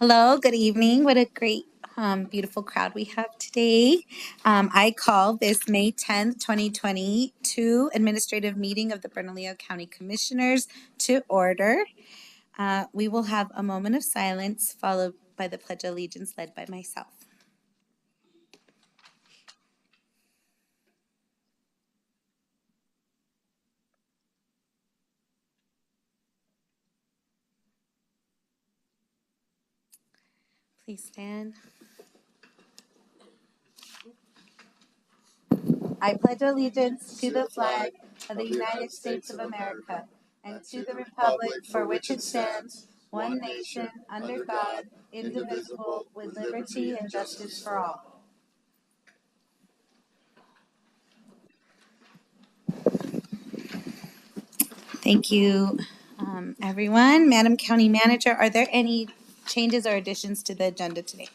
Hello, good evening. What a great, beautiful crowd we have today. I call this May 10th, 2022 administrative meeting of the Bernalillo County Commissioners to order. We will have a moment of silence followed by the Pledge of Allegiance led by myself. Please stand. I pledge allegiance to the flag of the United States of America and to the republic for which it stands, one nation, under God, indivisible, with liberty and justice for all. Thank you, everyone. Madam County Manager, are there any changes or additions to the agenda today?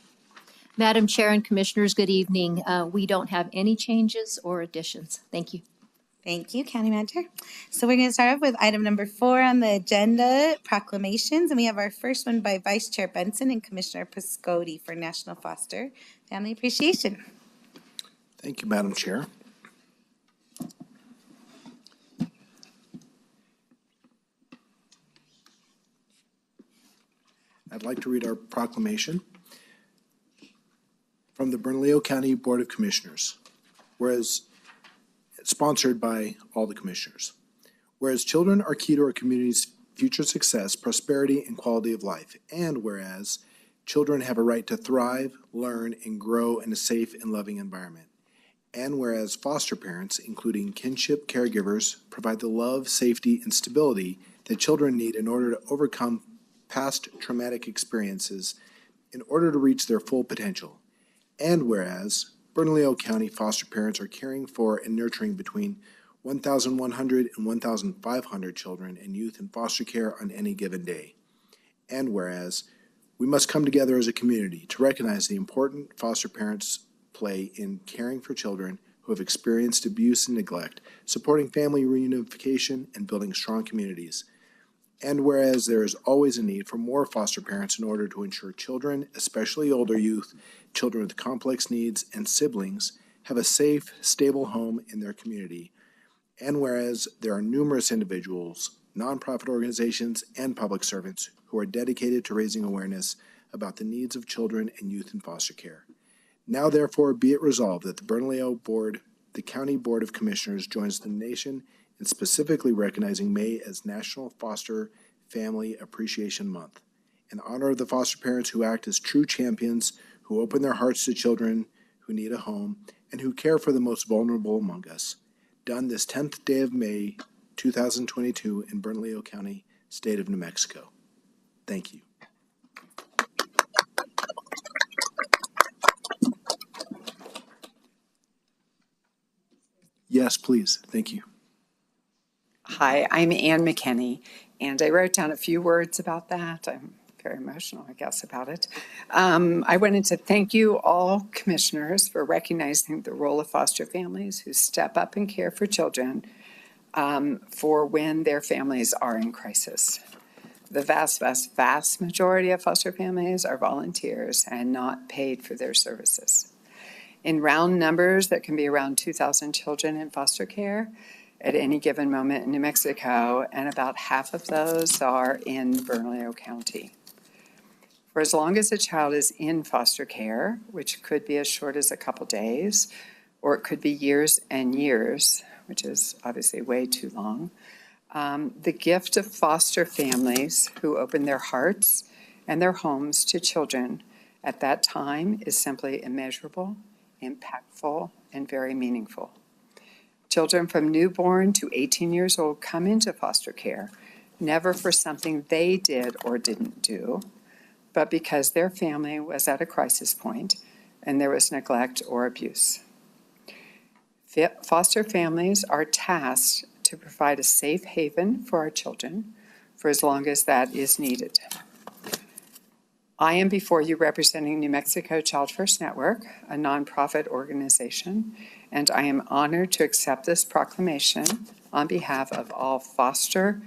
Madam Chair and Commissioners, good evening. We don't have any changes or additions. Thank you. Thank you, County Manager. So we're going to start off with item number 4 on the agenda, proclamations. And we have our first one by Vice Chair Benson and Commissioner Pascotti for National Foster Family Appreciation. Thank you, Madam Chair. I'd like to read our proclamation from the Bernalillo County Board of Commissioners, whereas it's sponsored by all the commissioners. Whereas children are key to our community's future success, prosperity, and quality of life, and whereas children have a right to thrive, learn, and grow in a safe and loving environment. And whereas foster parents, including kinship caregivers, provide the love, safety, and stability that children need in order to overcome past traumatic experiences in order to reach their full potential. And whereas Bernalillo County foster parents are caring for and nurturing between 1,100 and 1,500 children and youth in foster care on any given day. And whereas we must come together as a community to recognize the important foster parents play in caring for children who have experienced abuse and neglect, supporting family reunification, and building strong communities. And whereas there is always a need for more foster parents in order to ensure children, especially older youth, children with complex needs, and siblings, have a safe, stable home in their community. And whereas there are numerous individuals, nonprofit organizations, and public servants who are dedicated to raising awareness about the needs of children and youth in foster care. Now, therefore, be it resolved that the Bernalillo Board, the County Board of Commissioners, joins the nation in specifically recognizing May as National Foster Family Appreciation Month, in honor of the foster parents who act as true champions, who open their hearts to children who need a home, and who care for the most vulnerable among us. Done this 10th day of May, 2022 in Bernalillo County, state of New Mexico. Thank you. Yes, please. Thank you. Hi, I'm Ann McKinney, and I wrote down a few words about that. I'm very emotional, I guess, about it. I wanted to thank you all commissioners for recognizing the role of foster families who step up and care for children for when their families are in crisis. The vast, vast, vast majority of foster families are volunteers and not paid for their services. In round numbers, there can be around 2,000 children in foster care at any given moment in New Mexico, and about half of those are in Bernalillo County. For as long as a child is in foster care, which could be as short as a couple days, or it could be years and years, which is obviously way too long, the gift of foster families who open their hearts and their homes to children at that time is simply immeasurable, impactful, and very meaningful. Children from newborn to 18 years old come into foster care, never for something they did or didn't do, but because their family was at a crisis point and there was neglect or abuse. Foster families are tasked to provide a safe haven for our children for as long as that is needed. I am before you representing New Mexico Child First Network, a nonprofit organization, and I am honored to accept this proclamation on behalf of all foster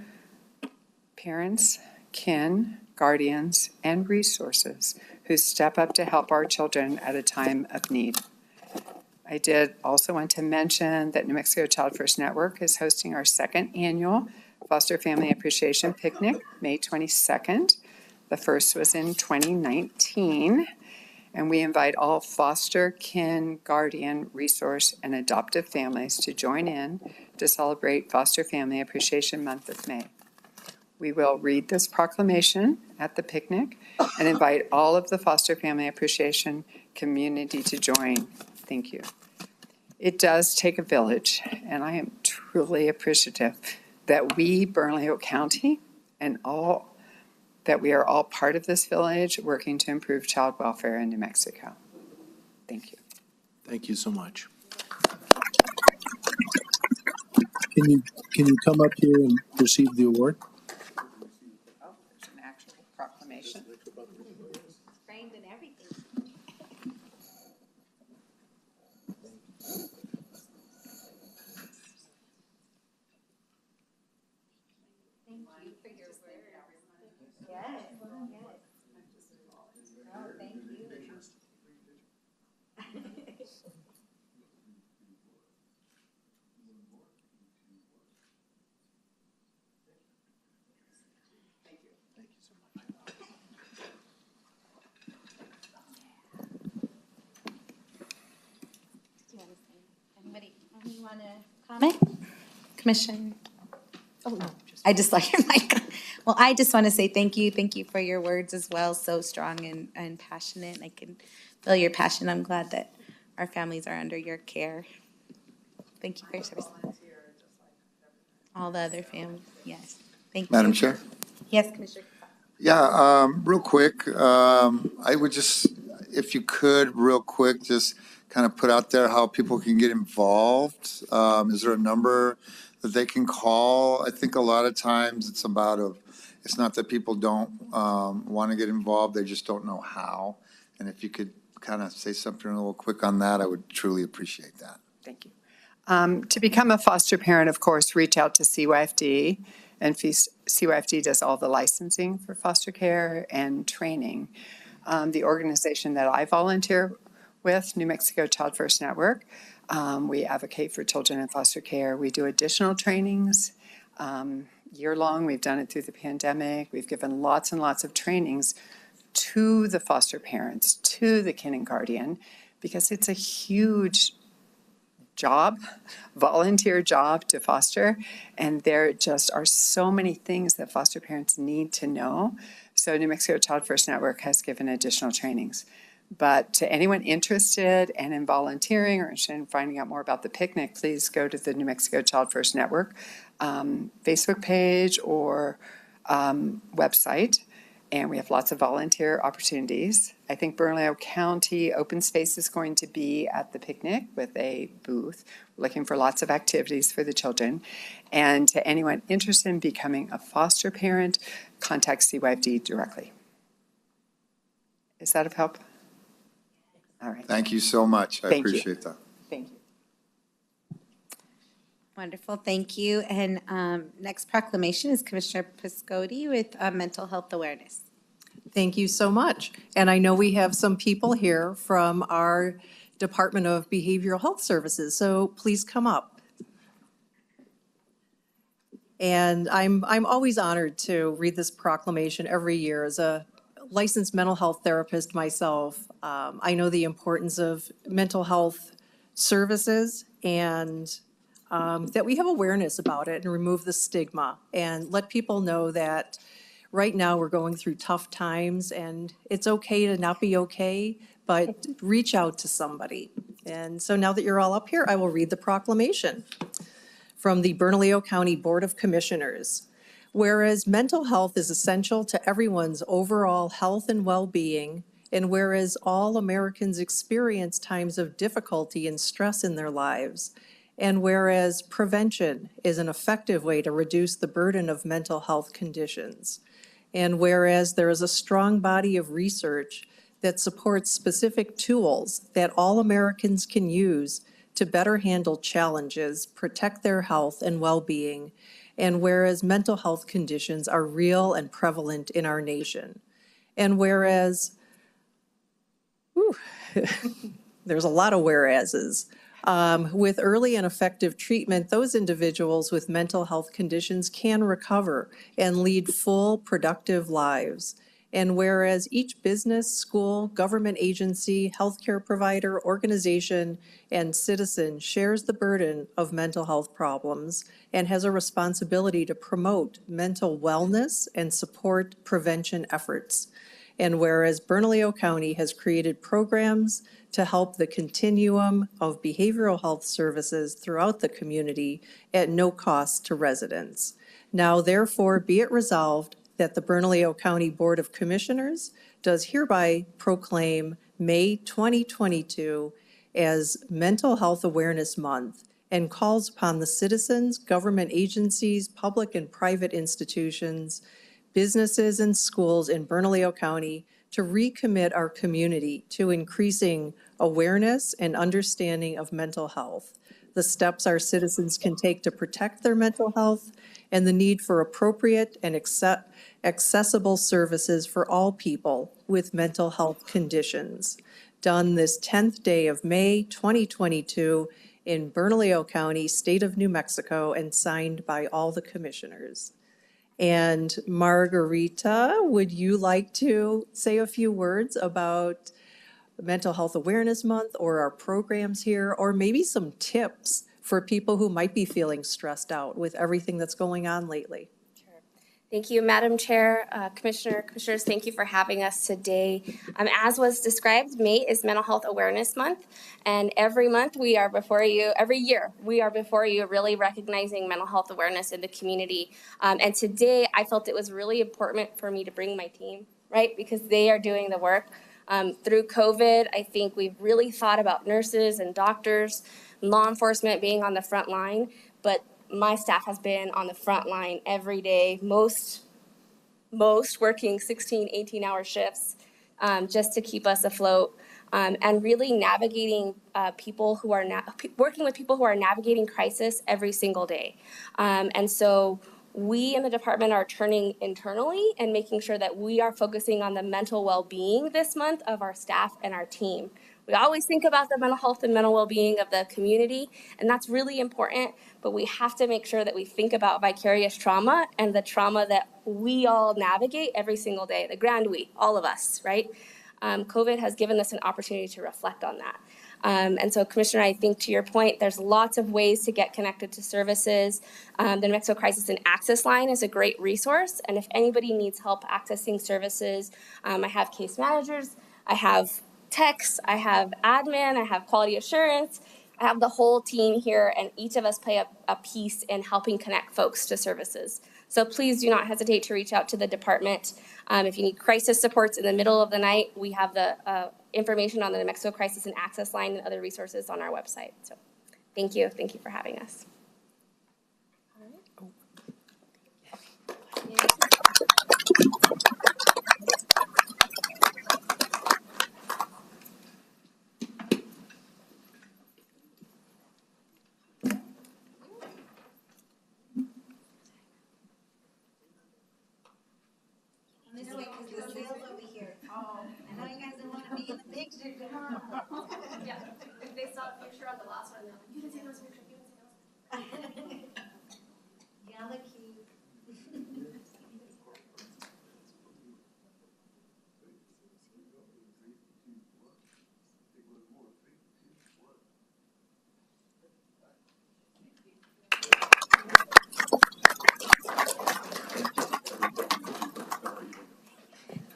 parents, kin, guardians, and resources who step up to help our children at a time of need. I did also want to mention that New Mexico Child First Network is hosting our second annual Foster Family Appreciation Picnic, May 22nd. The first was in 2019. And we invite all foster, kin, guardian, resource, and adoptive families to join in to celebrate Foster Family Appreciation Month of May. We will read this proclamation at the picnic and invite all of the Foster Family Appreciation community to join. Thank you. It does take a village, and I am truly appreciative that we, Bernalillo County, and that we are all part of this village working to improve child welfare in New Mexico. Thank you. Thank you so much. Can you come up here and receive the award? Oh, there's an actual proclamation. Framed and everything. Thank you for your words. Yes. Oh, thank you. Anybody want to comment? Commissioner? Oh, no. I just saw your mic. Well, I just want to say thank you. Thank you for your words as well. So strong and passionate. I can feel your passion. I'm glad that our families are under your care. Thank you for your service. All the other families, yes. Thank you. Madam Chair? Yes, Commissioner. Yeah, real quick, I would just, if you could, real quick, just kind of put out there how people can get involved. Is there a number that they can call? I think a lot of times it's it's not that people don't want to get involved, they just don't know how. And if you could kind of say something a little quick on that, I would truly appreciate that. Thank you. To become a foster parent, of course, reach out to CYFD, and CYFD does all the licensing for foster care and training. The organization that I volunteer with, New Mexico Child First Network, we advocate for children in foster care. We do additional trainings year-long. We've done it through the pandemic. We've given lots and lots of trainings to the foster parents, to the kin and guardian, because it's a huge job, volunteer job to foster, and there just are so many things that foster parents need to know. So New Mexico Child First Network has given additional trainings. But to anyone interested and in volunteering or interested in finding out more about the picnic, please go to the New Mexico Child First Network Facebook page or website. And we have lots of volunteer opportunities. I think Bernalillo County Open Space is going to be at the picnic with a booth, looking for lots of activities for the children. And to anyone interested in becoming a foster parent, contact CYFD directly. Is that of help? All right. Thank you so much. I Thank you. appreciate that. Thank you. Wonderful, thank you. And next proclamation is Commissioner Pascotti with mental health awareness. Thank you so much. And I know we have some people here from our Department of Behavioral Health Services, so please come up. And I'm always honored to read this proclamation every year. As a licensed mental health therapist myself, I know the importance of mental health services and that we have awareness about it and remove the stigma and let people know that right now we're going through tough times and it's okay to not be okay, but reach out to somebody. And so now that you're all up here, I will read the proclamation from the Bernalillo County Board of Commissioners. Whereas mental health is essential to everyone's overall health and well-being, and whereas all Americans experience times of difficulty and stress in their lives, and whereas prevention is an effective way to reduce the burden of mental health conditions, and whereas there is a strong body of research that supports specific tools that all Americans can use to better handle challenges, protect their health and well-being, And whereas mental health conditions are real and prevalent in our nation. And whereas, there's a lot of whereases. With early and effective treatment, those individuals with mental health conditions can recover and lead full, productive lives. And whereas each business, school, government agency, healthcare provider, organization, and citizen shares the burden of mental health problems and has a responsibility to promote mental wellness and support prevention efforts. And whereas Bernalillo County has created programs to help the continuum of behavioral health services throughout the community at no cost to residents. Now, therefore, be it resolved that the Bernalillo County Board of Commissioners does hereby proclaim May 2022 as Mental Health Awareness Month and calls upon the citizens, government agencies, public and private institutions, businesses and schools in Bernalillo County to recommit our community to increasing awareness and understanding of mental health, the steps our citizens can take to protect their mental health, and the need for appropriate and accessible services for all people with mental health conditions. Done this 10th day of May 2022 in Bernalillo County, state of New Mexico, and signed by all the commissioners. And Margarita, would you like to say a few words about Mental Health Awareness Month or our programs here, or maybe some tips for people who might be feeling stressed out with everything that's going on lately? Thank you, Madam Chair, Commissioners, thank you for having us today. As was described, May is Mental Health Awareness Month, and every year we are before you really recognizing mental health awareness in the community. And today I felt it was really important for me to bring my team, right, because they are doing the work. Through COVID, I think we've really thought about nurses and doctors, law enforcement being on the front line, but my staff has been on the front line every day, most working 16, 18-hour shifts just to keep us afloat, and really navigating people who are working with people who are navigating crisis every single day. And so we in the department are turning internally and making sure that we are focusing on the mental well-being this month of our staff and our team. We always think about the mental health and mental well-being of the community, and that's really important, but we have to make sure that we think about vicarious trauma and the trauma that we all navigate every single day, the grand we, all of us, right? COVID has given us an opportunity to reflect on that. And so, Commissioner, I think to your point, there's lots of ways to get connected to services. The New Mexico Crisis and Access Line is a great resource, and if anybody needs help accessing services, I have case managers, I have techs, I have admin, I have quality assurance, I have the whole team here, and each of us play a piece in helping connect folks to services. So please do not hesitate to reach out to the department. If you need crisis supports in the middle of the night, we have the information on the New Mexico Crisis and Access Line and other resources on our website. So thank you for having us. Yeah, if they saw a picture on the last one, they're like, you didn't say those pictures, you didn't say those.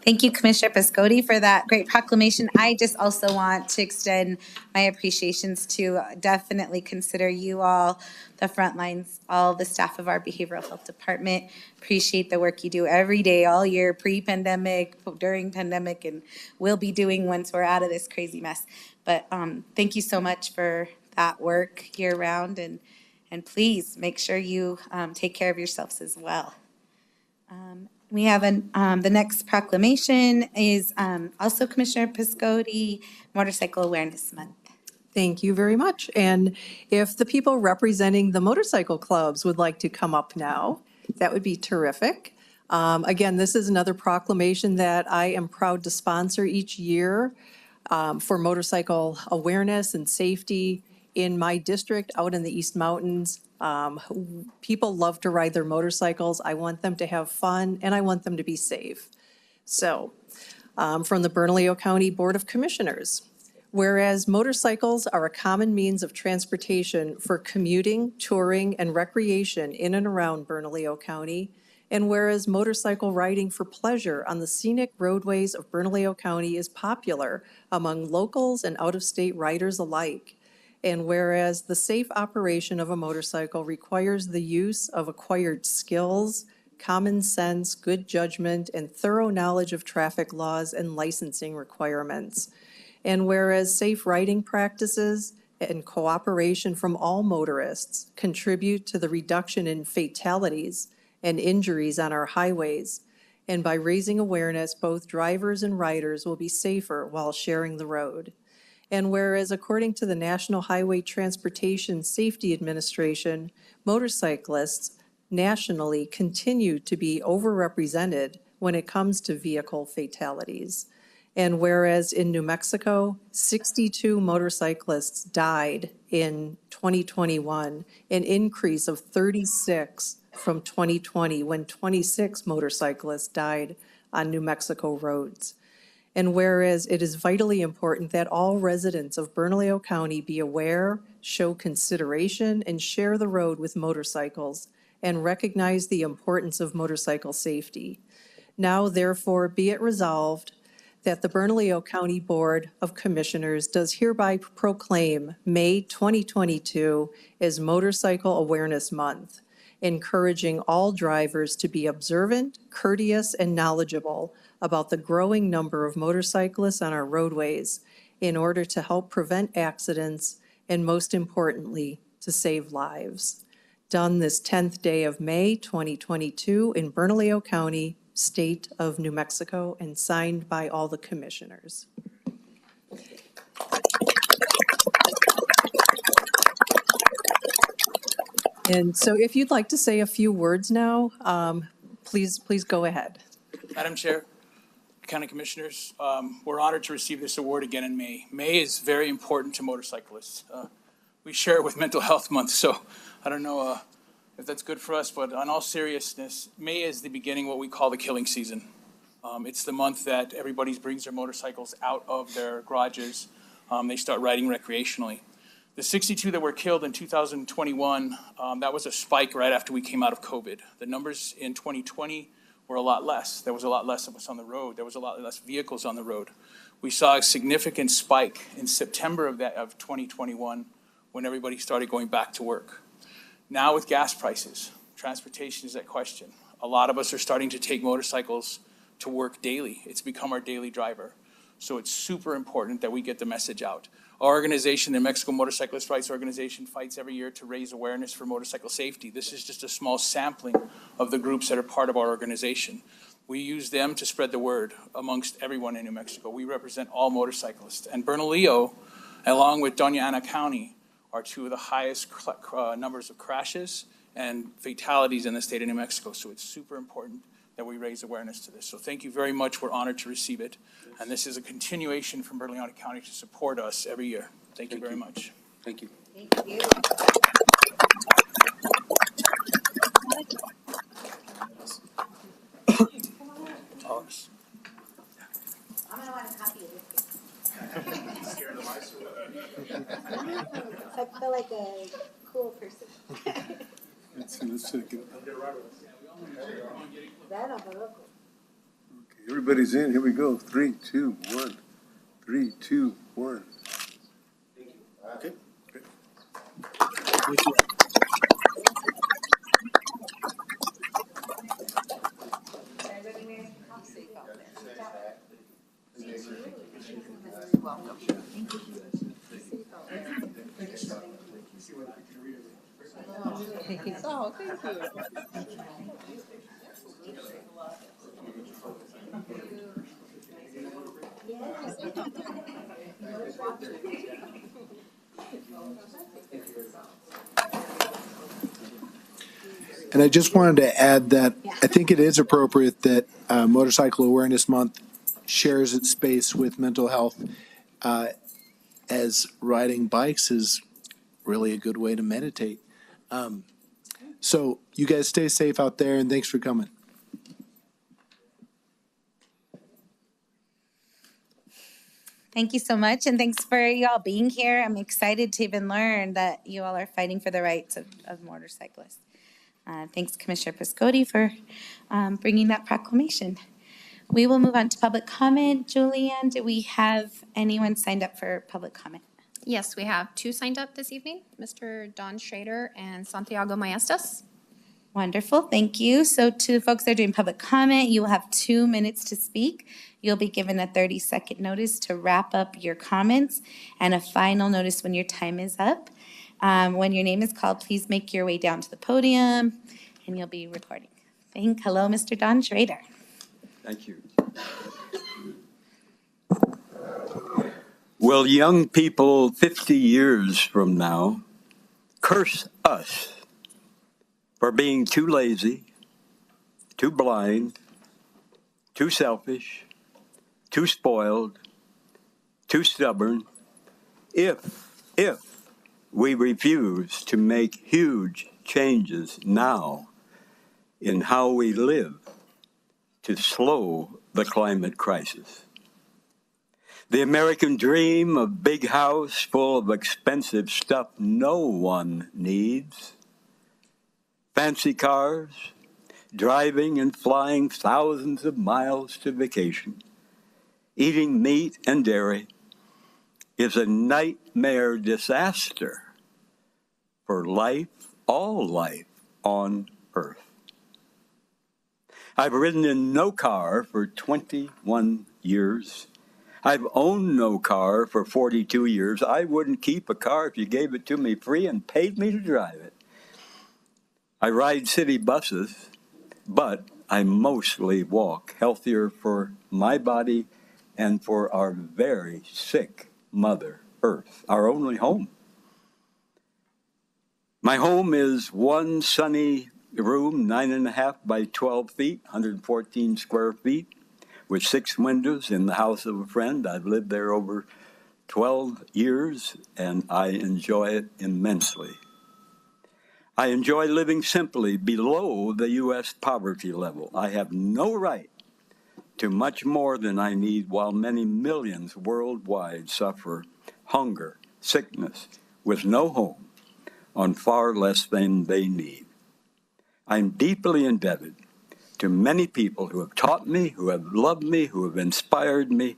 Thank you, Commissioner Pascotti, for that great proclamation. I just also want to extend my appreciations to definitely consider you all, the front lines, all the staff of our behavioral health department. Appreciate the work you do every day, all year, pre-pandemic, during pandemic, and will be doing once we're out of this crazy mess. But thank you so much for that work year round, and please make sure you take care of yourselves as well. We have the next proclamation is also Commissioner Pascotti, Motorcycle Awareness Month. Thank you very much. And if the people representing the motorcycle clubs would like to come up now, that would be terrific. Again, this is another proclamation that I am proud to sponsor each year for motorcycle awareness and safety in my district out in the East Mountains. People love to ride their motorcycles. I want them to have fun and I want them to be safe. So, from the Bernalillo County Board of Commissioners. Whereas motorcycles are a common means of transportation for commuting, touring, and recreation in and around Bernalillo County, and whereas motorcycle riding for pleasure on the scenic roadways of Bernalillo County is popular among locals and out-of-state riders alike, and whereas the safe operation of a motorcycle requires the use of acquired skills, common sense, good judgment, and thorough knowledge of traffic laws and licensing requirements. And whereas safe riding practices and cooperation from all motorists contribute to the reduction in fatalities and injuries on our highways, and by raising awareness, both drivers and riders will be safer while sharing the road. And whereas according to the National Highway Transportation Safety Administration, motorcyclists nationally continue to be overrepresented when it comes to vehicle fatalities. And whereas in New Mexico, 62 motorcyclists died in 2021, an increase of 36 from 2020, when 26 motorcyclists died on New Mexico roads. And whereas it is vitally important that all residents of Bernalillo County be aware, show consideration, and share the road with motorcycles, and recognize the importance of motorcycle safety. Now, therefore, be it resolved that the Bernalillo County Board of Commissioners does hereby proclaim May 2022 as Motorcycle Awareness Month, encouraging all drivers to be observant, courteous, and knowledgeable about the growing number of motorcyclists on our roadways in order to help prevent accidents and, most importantly, to save lives. Done this 10th day of May 2022 in Bernalillo County, State of New Mexico, and signed by all the commissioners. And so if you'd like to say a few words now, please go ahead. Madam Chair, County Commissioners, we're honored to receive this award again in May. May is very important to motorcyclists. We share it with Mental Health Month, so I don't know if that's good for us, but on all seriousness, May is the beginning of what we call the killing season. It's the month that everybody brings their motorcycles out of their garages. They start riding recreationally. The 62 that were killed in 2021, that was a spike right after we came out of COVID. The numbers in 2020 were a lot less. There was a lot less of us on the road. There was a lot less vehicles on the road. We saw a significant spike in September of 2021 when everybody started going back to work. Now with gas prices, transportation is at question. A lot of us are starting to take motorcycles to work daily. It's become our daily driver. So it's super important that we get the message out. Our organization, the Mexico Motorcyclist Rights Organization, fights every year to raise awareness for motorcycle safety. This is just a small sampling of the groups that are part of our organization. We use them to spread the word amongst everyone in New Mexico. We represent all motorcyclists. And Bernalillo, along with Doña Ana County, are two of the highest numbers of crashes and fatalities in the state of New Mexico. So it's super important that we raise awareness to this. So thank you very much. We're honored to receive it. And this is a continuation from Bernalillo County to support us every year. Thank you very much. Thank you. Thank you. I'm gonna want a copy of this. I feel like a cool person. Let's see. Okay, everybody's in. Here we go. 3, 2, 1. 3, 2, 1. Okay, great. Oh, thank you. And I just wanted to add that I think it is appropriate that Motorcycle Awareness Month shares its space with mental health, as riding bikes is really a good way to meditate. So you guys stay safe out there, and thanks for coming. Thank you so much, and thanks for y'all being here. I'm excited to even learn that you all are fighting for the rights of motorcyclists. Thanks, Commissioner Pascotti, for bringing that proclamation. We will move on to public comment. Julianne, do we have anyone signed up for public comment? Yes, we have 2 signed up this evening, Mr. Don Schrader and Santiago Maestas. Wonderful, thank you. So to folks that are doing public comment, you will have 2 minutes to speak. You'll be given a 30-second notice to wrap up your comments and a final notice when your time is up. When your name is called, please make your way down to the podium and you'll be recording. Hello, Mr. Don Schrader. Thank you. Will young people 50 years from now curse us for being too lazy, too blind, too selfish, too spoiled, too stubborn, if we refuse to make huge changes now in how we live to slow the climate crisis? The American dream of big house full of expensive stuff no one needs, fancy cars, driving and flying thousands of miles to vacation, eating meat and dairy, is a nightmare disaster for life, all life on Earth. I've ridden in no car for 21 years. I've owned no car for 42 years. I wouldn't keep a car if you gave it to me free and paid me to drive it. I ride city buses, but I mostly walk, healthier for my body and for our very sick Mother Earth, our only home. My home is one sunny room, 9.5 by 12 feet, 114 square feet, with 6 windows in the house of a friend. I've lived there over 12 years, and I enjoy it immensely. I enjoy living simply below the U.S. poverty level. I have no right to much more than I need, while many millions worldwide suffer hunger, sickness, with no home, on far less than they need. I'm deeply indebted to many people who have taught me, who have loved me, who have inspired me.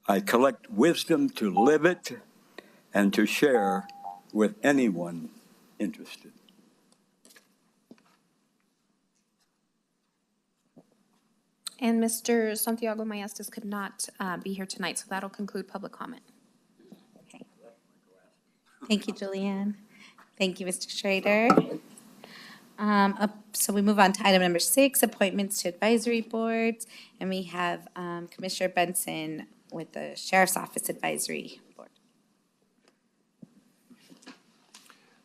I collect wisdom to live it and to share with anyone interested. And Mr. Santiago Maestas could not be here tonight, so that'll conclude public comment. Okay. Thank you, Julianne. Thank you, Mr. Schrader. So we move on to item number 6, appointments to advisory boards. And we have Commissioner Benson with the Sheriff's Office Advisory Board.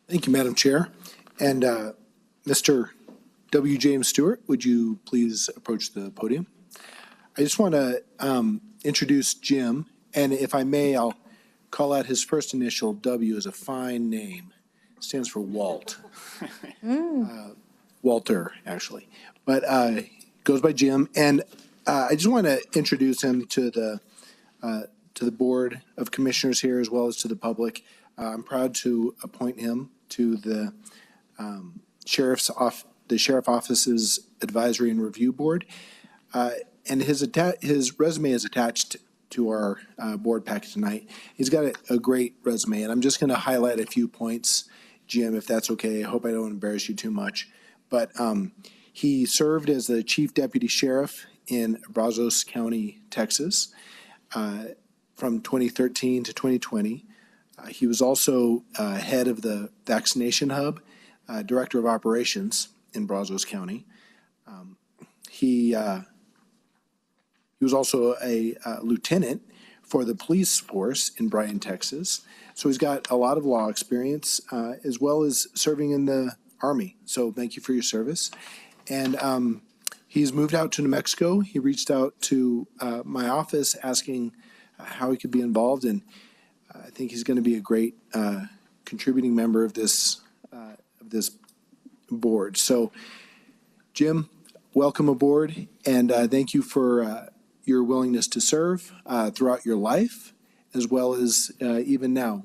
Thank you, Madam Chair. And Mr. W. James Stewart, would you please approach the podium? I just want to introduce Jim, and if I may, I'll call out his first initial. W is a fine name. It stands for Walt. Walter, actually. But goes by Jim. And I just want to introduce him to the Board of Commissioners here, as well as to the public. I'm proud to appoint him to the Sheriff's Office's Advisory and Review Board. And his resume is attached to our board packet tonight. He's got a great resume, and I'm just going to highlight a few points, Jim, if that's okay. I hope I don't embarrass you too much. But he served as the Chief Deputy Sheriff in Brazos County, Texas, from 2013 to 2020. He was also head of the Vaccination Hub, Director of Operations in Brazos County. He was also a lieutenant for the police force in Bryan, Texas. So he's got a lot of law experience, as well as serving in the Army. So thank you for your service. And he's moved out to New Mexico. He reached out to my office asking how he could be involved, and I think he's going to be a great contributing member of this board. So, Jim, welcome aboard, and thank you for your willingness to serve throughout your life, as well as even now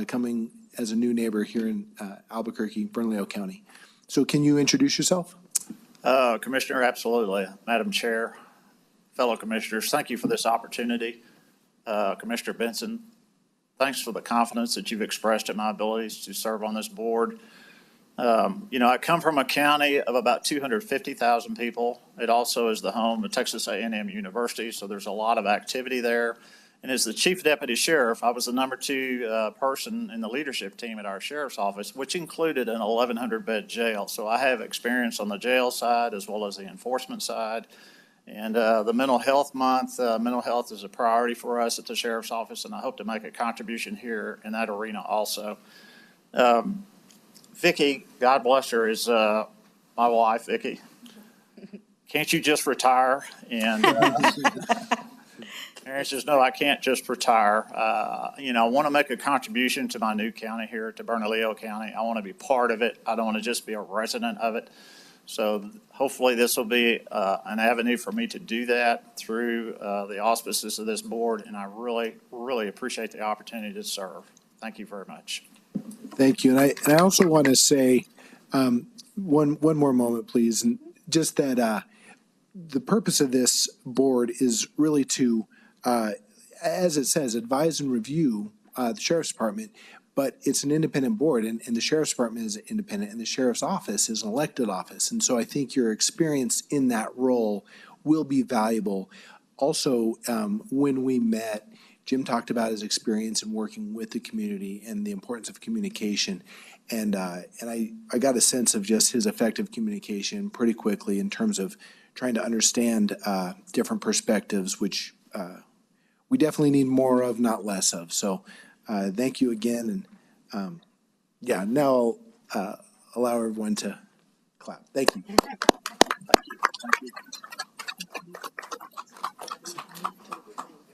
coming as a new neighbor here in Albuquerque, Bernalillo County. So can you introduce yourself? Commissioner, absolutely. Madam Chair, fellow commissioners, thank you for this opportunity. Commissioner Benson, thanks for the confidence that you've expressed in my abilities to serve on this board. I come from a county of about 250,000 people. It also is the home of Texas A&M University, so there's a lot of activity there. And as the chief deputy sheriff, I was the number 2 person in the leadership team at our sheriff's office, which included an 1,100-bed jail. So I have experience on the jail side as well as the enforcement side. And the Mental Health Month, mental health is a priority for us at the sheriff's office, and I hope to make a contribution here in that arena also. Vicki, God bless her, is my wife, Vicki. Can't you just retire? And Mary says, no, I can't just retire. I want to make a contribution to my new county here, to Bernalillo County. I want to be part of it. I don't want to just be a resident of it. So hopefully this will be an avenue for me to do that through the auspices of this board, and I really, really appreciate the opportunity to serve. Thank you very much. Thank you. And I also want to say one more moment, please, and just that the purpose of this board is really to, as it says, advise and review the Sheriff's Department, but it's an independent board, and the Sheriff's Department is independent, and the Sheriff's Office is an elected office. And so I think your experience in that role will be valuable. Also, when we met, Jim talked about his experience in working with the community and the importance of communication. And I got a sense of just his effective communication pretty quickly in terms of trying to understand different perspectives, which we definitely need more of, not less of. So thank you again. And now I'll allow everyone to clap. Thank you.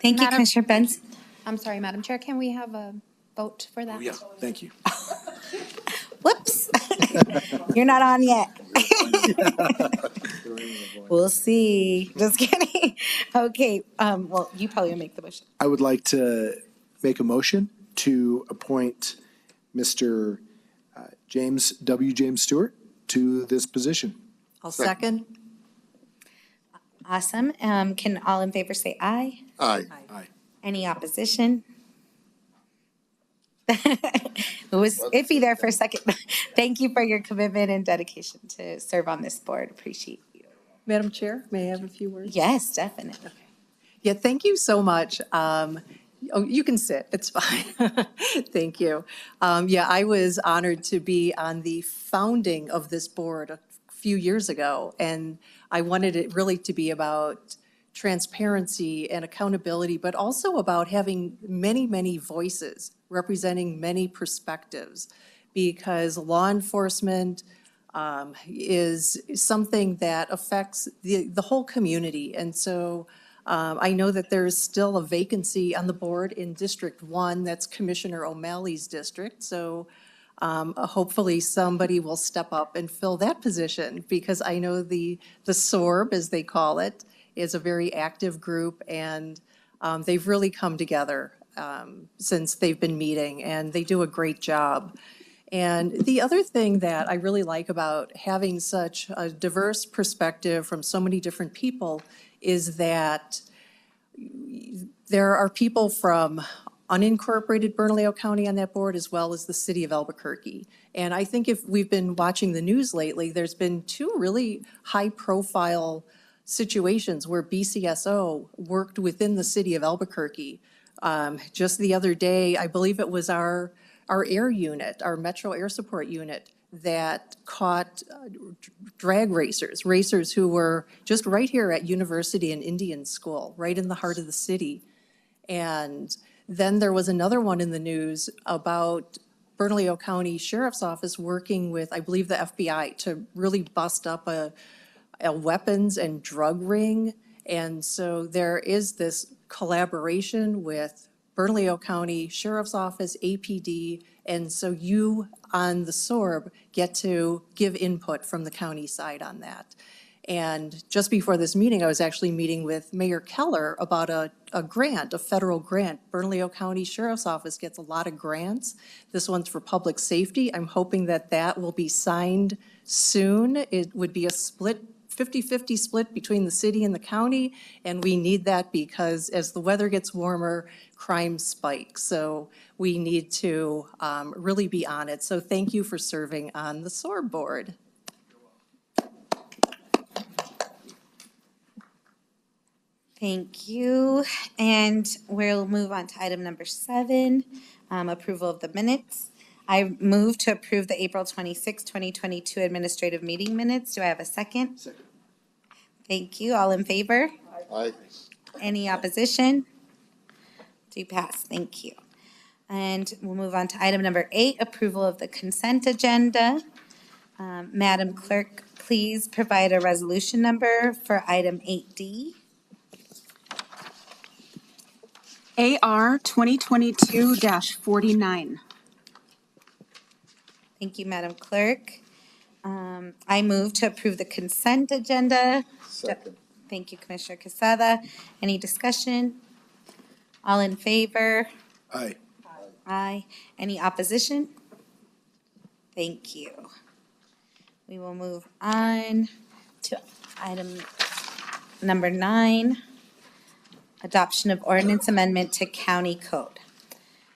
Thank you, Madam- Commissioner Benson. I'm sorry, Madam Chair, can we have a vote for that? Oh, yeah, thank you. Whoops. You're not on yet. We'll see. Just kidding. Okay. Well, you probably will make the motion. I would like to make a motion to appoint Mr. James Stewart to this position. I'll second. Awesome. Can all in favor say aye? Aye. Aye. Any opposition? It was iffy there for a second. Thank you for your commitment and dedication to serve on this board. Appreciate you. Madam Chair, may I have a few words? Yes, definitely. Yeah, thank you so much. You can sit, it's fine. Thank you. I was honored to be on the founding of this board a few years ago, and I wanted it really to be about transparency and accountability, but also about having many, many voices representing many perspectives, because law enforcement is something that affects the whole community. And so I know that there's still a vacancy on the board in District 1, that's Commissioner O'Malley's district. So hopefully somebody will step up and fill that position, because I know the SORB, as they call it, is a very active group, and they've really come together since they've been meeting, and they do a great job. And the other thing that I really like about having such a diverse perspective from so many different people is that there are people from unincorporated Bernalillo County on that board, as well as the city of Albuquerque. And I think if we've been watching the news lately, there's been two really high-profile situations where BCSO worked within the city of Albuquerque. Just the other day, I believe it was our air unit, our Metro Air Support unit, that caught drag racers who were just right here at University and Indian School, right in the heart of the city. And then there was another one in the news about Bernalillo County Sheriff's Office working with, I believe, the FBI to really bust up a weapons and drug ring. And so there is this collaboration with Bernalillo County Sheriff's Office, APD, and so you on the SORB get to give input from the county side on that. And just before this meeting, I was actually meeting with Mayor Keller about a grant, a federal grant. Bernalillo County Sheriff's Office gets a lot of grants. This one's for public safety. I'm hoping that that will be signed soon. It would be a split 50-50 split between the city and the county, and we need that because as the weather gets warmer, crime spikes. So we need to really be on it. So thank you for serving on the SORB board. Thank you. And we'll move on to item number 7, approval of the minutes. I move to approve the April 26, 2022 administrative meeting minutes. Do I have a second? Second. Thank you. All in favor? Aye. Any opposition? Do pass. Thank you. And we'll move on to item number 8, approval of the consent agenda. Madam Clerk, please provide a resolution number for item 8D. AR 2022-49. Thank you, Madam Clerk. I move to approve the consent agenda. Second. Thank you, Commissioner Quesada. Any discussion? All in favor? Aye. Aye. Any opposition? Thank you. We will move on to item number 9, adoption of ordinance amendment to county code.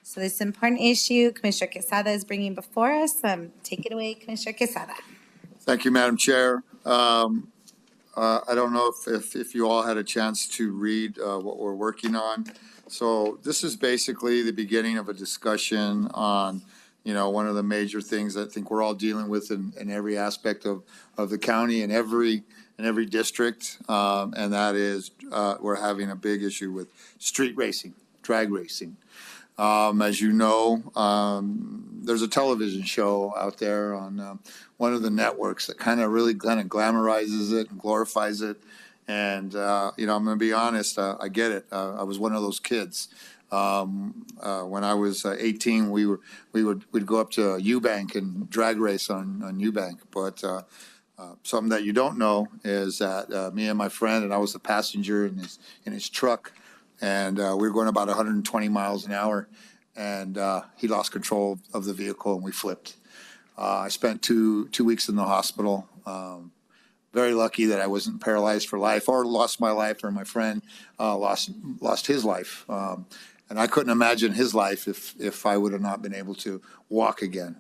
So this important issue, Commissioner Quesada is bringing before us. Take it away, Commissioner Quesada. Thank you, Madam Chair. I don't know if you all had a chance to read what we're working on. So this is basically the beginning of a discussion on, one of the major things I think we're all dealing with in every aspect of the county and every district, and that is we're having a big issue with street racing, drag racing. As you know, there's a television show out there on one of the networks that kind of glamorizes it and glorifies it. And, I'm going to be honest, I get it. I was one of those kids. When I was 18, we'd go up to Eubank and drag race on Eubank. But something that you don't know is that me and my friend, and I was the passenger in his truck, and we were going about 120 miles an hour, and he lost control of the vehicle and we flipped. I spent two weeks in the hospital. Very lucky that I wasn't paralyzed for life or lost my life, or my friend lost his life. And I couldn't imagine his life if I would have not been able to walk again.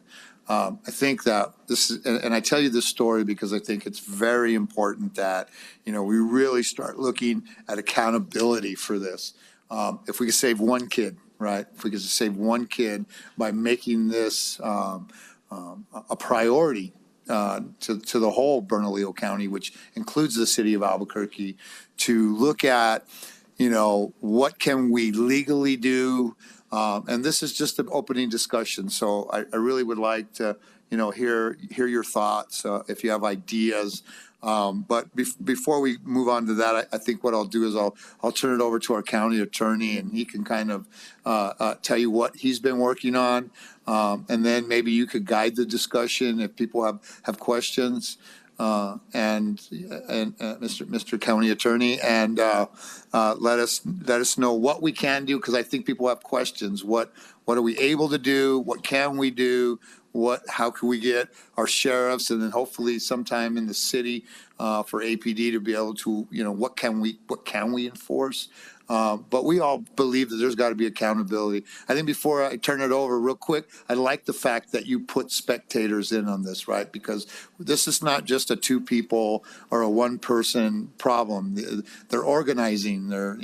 I think that this is, and I tell you this story because I think it's very important that, we really start looking at accountability for this. If we could save one kid, right? If we could save one kid by making this a priority to the whole Bernalillo County, which includes the city of Albuquerque, to look at, what can we legally do? And this is just an opening discussion. So I really would like to, hear your thoughts, if you have ideas. But before we move on to that, I think what I'll do is I'll turn it over to our county attorney, and he can kind of tell you what he's been working on. And then maybe you could guide the discussion if people have questions. And Mr. County Attorney, and let us know what we can do, because I think people have questions. What are we able to do? What can we do? How can we get our sheriffs, and then hopefully sometime in the city for APD to be able to, what can we enforce? But we all believe that there's got to be accountability. I think before I turn it over real quick, I like the fact that you put spectators in on this, right? Because this is not just a 2 people or a 1 person problem. They're organizing, they're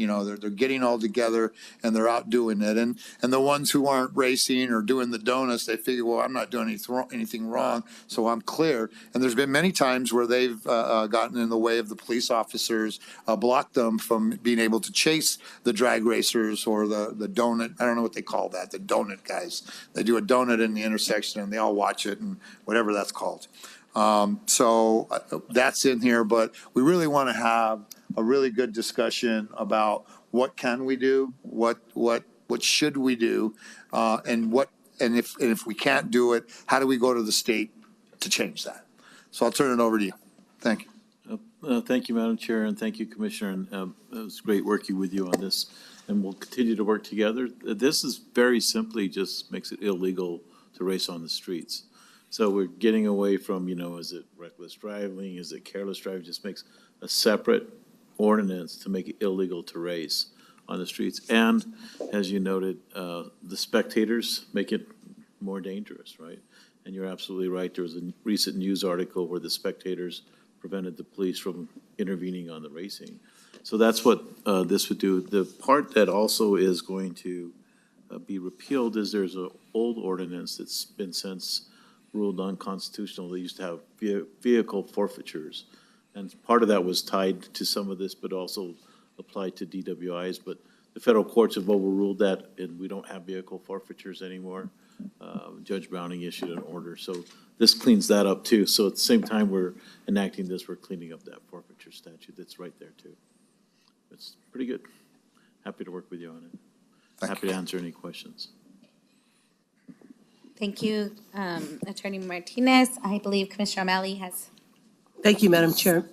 getting all together and they're out doing it. And the ones who aren't racing or doing the donuts, they figure, well, I'm not doing anything wrong, so I'm clear. And there's been many times where they've gotten in the way of the police officers, blocked them from being able to chase it's the drag racers or the donut. I don't know what they call that. The donut guys. They do a donut in the intersection and they all watch it and whatever that's called. So that's in here, but we really want to have a really good discussion about what can we do, what should we do, and if we can't do it, how do we go to the state to change that? So I'll turn it over to you. Thank you. Thank you, Madam Chair, and thank you, Commissioner. And it was great working with you on this, and we'll continue to work together. This is very simply just makes it illegal to race on the streets. So we're getting away from, is it reckless driving? Is it careless driving? Just makes a separate ordinance to make it illegal to race on the streets. And as you noted, the spectators make it more dangerous, right? And you're absolutely right. There was a recent news article where the spectators prevented the police from intervening on the racing. So that's what this would do. The part that also is going to be repealed is there's an old ordinance that's been since ruled unconstitutional. They used to have vehicle forfeitures. And part of that was tied to some of this, but also applied to DWIs. But the federal courts have overruled that, and we don't have vehicle forfeitures anymore. Judge Browning issued an order. So this cleans that up too. So at the same time we're enacting this, we're cleaning up that forfeiture statute that's right there too. It's pretty good. Happy to work with you on it. Happy to answer any questions. Thank you, Attorney Martinez. I believe Commissioner O'Malley has. Thank you, Madam Chair.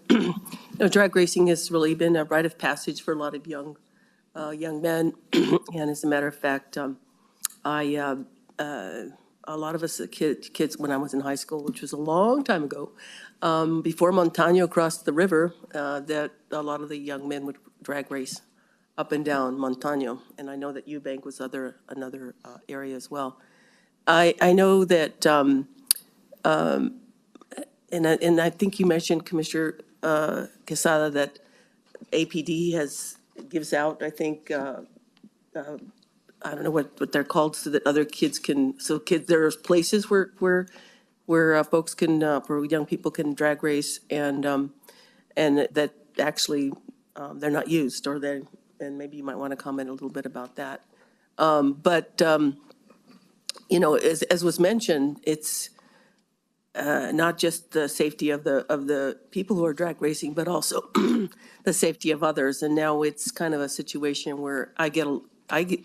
Drag racing has really been a rite of passage for a lot of young men. And as a matter of fact, a lot of us kids when I was in high school, which was a long time ago, before Montano crossed the river, that a lot of the young men would drag race up and down Montano. And I know that Eubank was another area as well. I know that, and I think you mentioned, Commissioner Quesada, that APD gives out, I think, I don't know what they're called, so that other kids can, there's places where folks can, where young people can drag race, and that actually they're not used, and maybe you might want to comment a little bit about that. As was mentioned, it's not just the safety of the people who are drag racing, but also the safety of others. And now it's kind of a situation where I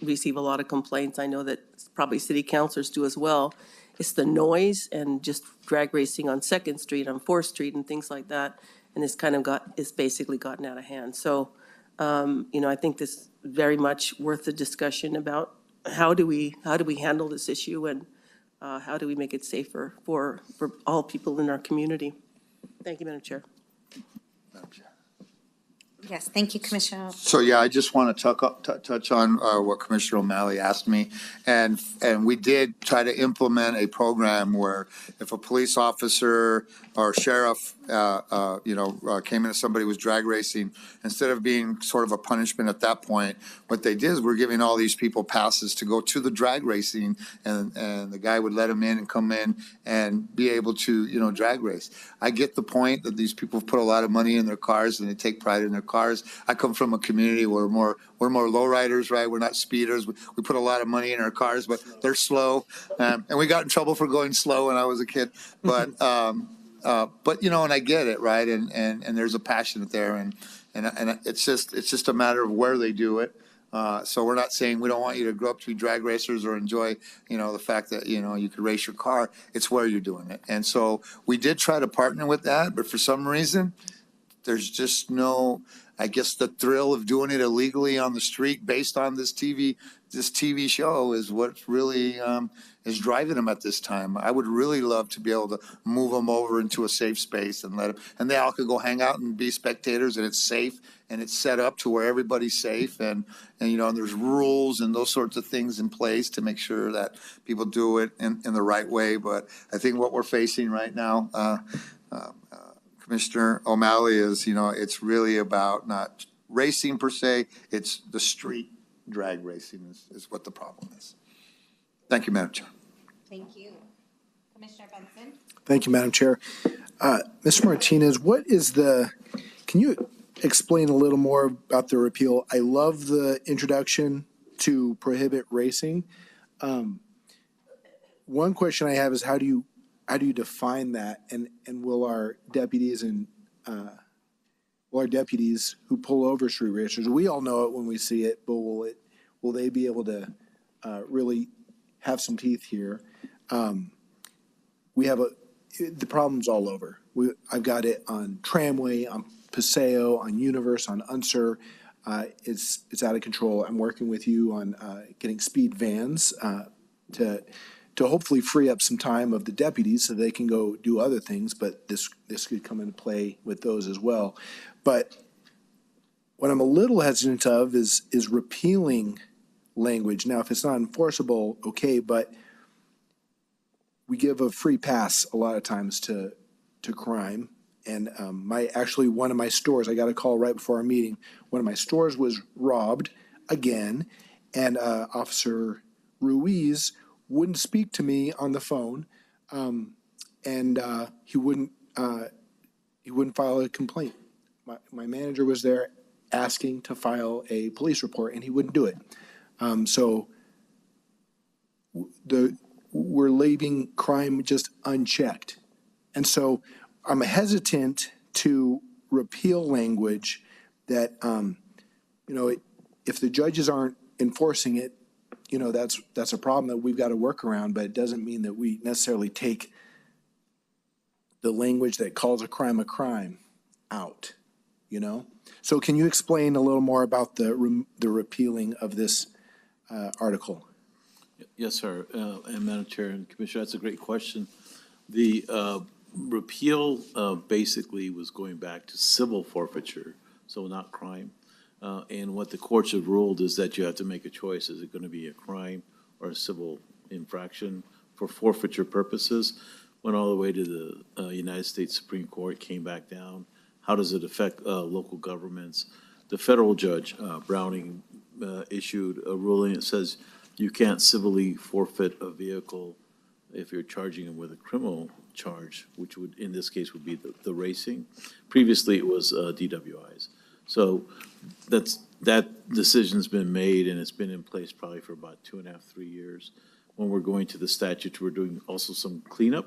receive a lot of complaints. I know that probably city councilors do as well. It's the noise and just drag racing on 2nd Street, on 4th Street, and things like that. And it's basically gotten out of hand. So, I think this is very much worth a discussion about how do we handle this issue, and how do we make it safer for all people in our community? Thank you, Madam Chair. Madam Chair. Yes, thank you, Commissioner. So yeah, I just want to touch on what Commissioner O'Malley asked me, and we did try to implement a program where if a police officer or sheriff, came into somebody who was drag racing, instead of being sort of a punishment at that point, what they did is we're giving all these people passes to go to the drag racing, and the guy would let them in and come in and be able to, drag race. I get the point that these people put a lot of money in their cars and they take pride in their cars. I come from a community where we're more lowriders, right? We're not speeders. We put a lot of money in our cars, but they're slow. And we got in trouble for going slow when I was a kid. But and I get it, right? And there's a passion there, and it's just a matter of where they do it. So we're not saying we don't want you to grow up to be drag racers or enjoy, the fact that, you could race your car. It's where you're doing it. And so we did try to partner with that, but for some reason, there's just no, I guess the thrill of doing it illegally on the street based on this TV show is what really is driving them at this time. I would really love to be able to move them over into a safe space and let them, and they all could go hang out and be spectators, and it's safe and it's set up to where everybody's safe, and there's rules and those sorts of things in place to make sure that people do it in the right way. But I think what we're facing right now, Commissioner O'Malley, is, it's really about not racing per se, it's the street drag racing is what the problem is. Thank you, Madam Chair. Thank you. Commissioner Benson. Thank you, Madam Chair. Mr. Martinez, can you explain a little more about the repeal? I love the introduction to prohibit racing. One question I have is how do you define that, and will our deputies who pull over street racers, we all know it when we see it, but will they be able to really have some teeth here? The problem's all over. I've got it on Tramway, on Paseo, on Universe, on Unser. It's out of control. I'm working with you on getting speed vans to hopefully free up some time of the deputies so they can go do other things, but this could come into play with those as well. But what I'm a little hesitant of is repealing language. Now, if it's not enforceable, okay, but we give a free pass a lot of times to crime. And one of my stores, I got a call right before our meeting, one of my stores was robbed again, and Officer Ruiz wouldn't speak to me on the phone, and he wouldn't file a complaint. My manager was there asking to file a police report, and he wouldn't do it. So we're leaving crime just unchecked. And so I'm hesitant to repeal language that, if the judges aren't enforcing it, that's a problem that we've got to work around, but it doesn't mean that we necessarily take the language that calls a crime out, So can you explain a little more about the repealing of this article? Yes, sir. And Madam Chair and Commissioner, that's a great question. The repeal basically was going back to civil forfeiture, so not crime. And what the courts have ruled is that you have to make a choice. Is it going to be a crime or a civil infraction for forfeiture purposes? Went all the way to the United States Supreme Court, came back down. How does it affect local governments? The federal judge, Browning, issued a ruling that says you can't civilly forfeit a vehicle if you're charging them with a criminal charge, which would, in this case, would be the racing. Previously, it was DWIs. So that decision's been made, and it's been in place probably for about 2.5, 3 years. When we're going to the statute, we're doing also some cleanup.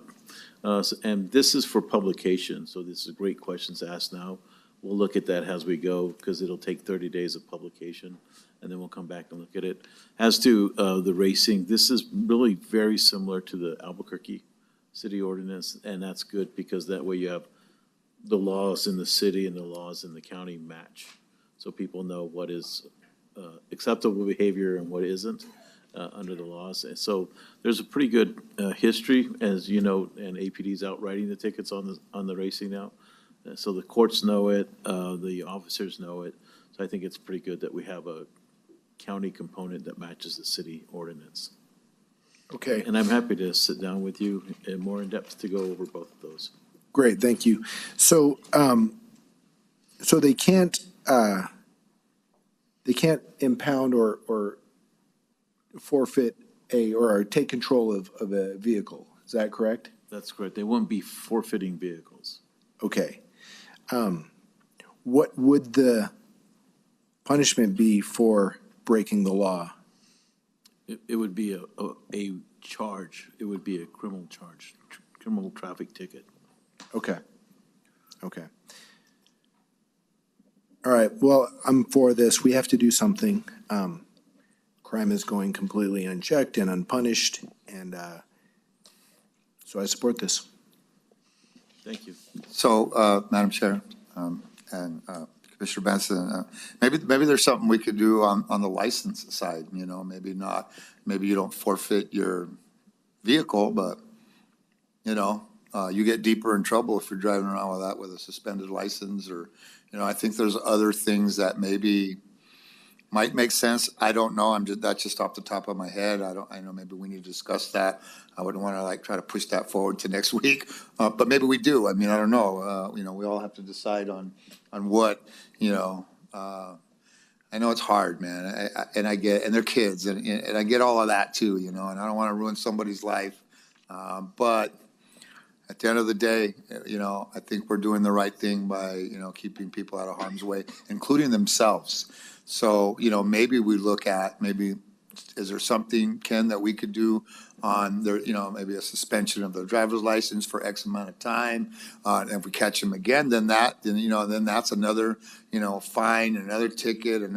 And this is for publication, so this is great questions to ask now. We'll look at that as we go, because it'll take 30 days of publication, and then we'll come back and look at it. As to the racing, this is really very similar to the Albuquerque city ordinance, and that's good because that way you have the laws in the city and the laws in the county match, so people know what is acceptable behavior and what isn't under the laws. And so there's a pretty good history, as you know, and APD's out writing the tickets on the racing now. So the courts know it, the officers know it. So I think it's pretty good that we have a county component that matches the city ordinance. Okay. And I'm happy to sit down with you in more in depth to go over both of those. Great, thank you. So, so they can't impound or forfeit or take control of a vehicle. Is that correct? That's correct. They won't be forfeiting vehicles. Okay. What would the punishment be for breaking the law? It would be a charge. It would be a criminal charge, criminal traffic ticket. Okay. Okay. All right. Well, I'm for this. We have to do something. Crime is going completely unchecked and unpunished, and so I support this. Thank you. So, Madam Chair, and Commissioner Benson, maybe there's something we could do on the license side, maybe you don't forfeit your vehicle, but, you get deeper in trouble if you're driving around with that with a suspended license, or, I think there's other things that maybe might make sense. I don't know. That's just off the top of my head. I know maybe we need to discuss that. I wouldn't want to try to push that forward to next week, but maybe we do. I don't know. We all have to decide on what, I know it's hard, man. And they're kids, and I get all of that too, and I don't want to ruin somebody's life. But at the end of the day, I think we're doing the right thing by, keeping people out of harm's way, including themselves. So, maybe we look at, is there something, Ken, that we could do on their, maybe a suspension of their driver's license for X amount of time? And if we catch them again, then that's another, fine, another ticket, and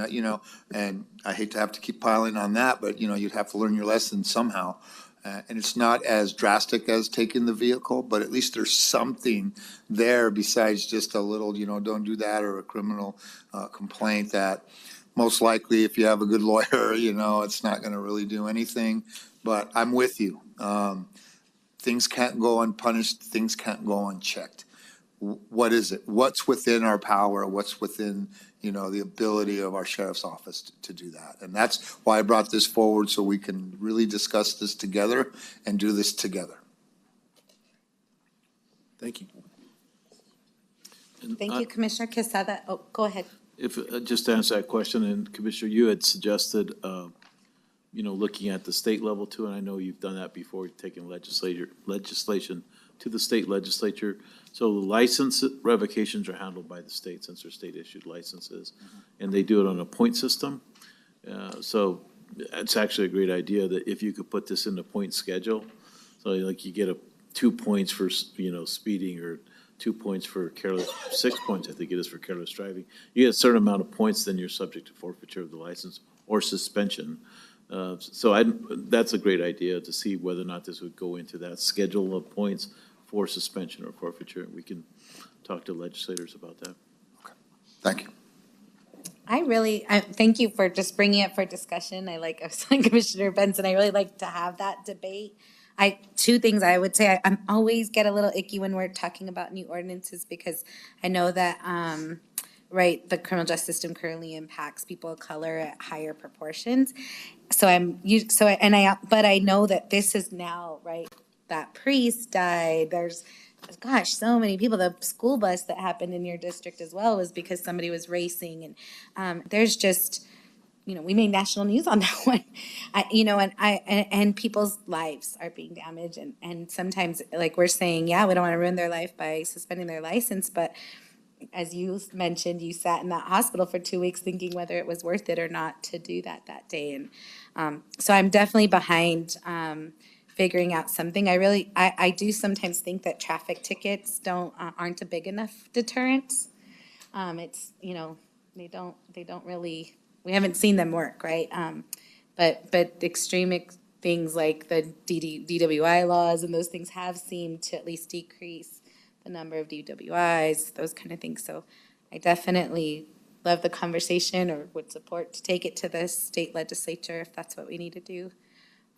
and I hate to have to keep piling on that, but, you'd have to learn your lesson somehow. And it's not as drastic as taking the vehicle, but at least there's something there besides just a little, don't do that, or a criminal complaint that most likely, if you have a good lawyer, it's not going to really do anything. But I'm with you. Things can't go unpunished. Things can't go unchecked. What is it? What's within our power? What's within, the ability of our sheriff's office to do that? And that's why I brought this forward, so we can really discuss this together and do this together. Thank you. And Thank you, Commissioner Quesada. Oh, go ahead. If, just to answer that question, and Commissioner, you had suggested, looking at the state level too, and I know you've done that before, taking legislation to the state legislature. So the license revocations are handled by the state, since they're state-issued licenses, and they do it on a point system. So it's actually a great idea that if you could put this in the point schedule, so like you get 2 points for, speeding, or 2 points for careless, 6 points, I think it is, for careless driving. You get a certain amount of points, then you're subject to forfeiture of the license or suspension. That's a great idea, to see whether or not this would go into that schedule of points for suspension or forfeiture. We can talk to legislators about that. Okay. Thank you. I thank you for just bringing it for discussion. I was telling Commissioner Benson, I really like to have that debate. Two things I would say. I'm always get a little icky when we're talking about new ordinances, because I know that, the criminal justice system currently impacts people of color at higher proportions. But I know that this is now, that priest died. There's, so many people. The school bus that happened in your district as well was because somebody was racing, and there's just, we made national news on that one. And people's lives are being damaged, and sometimes, we're saying, we don't want to ruin their life by suspending their license, but as you mentioned, you sat in that hospital for 2 weeks thinking whether it was worth it or not to do that day, and so I'm definitely behind figuring out something. I do sometimes think that traffic tickets aren't a big enough deterrent. It's, they don't really, we haven't seen them work, right? But extreme things like the DWI laws and those things have seemed to at least decrease the number of DWIs, those kind of things. So I definitely love the conversation, or would support to take it to the state legislature if that's what we need to do.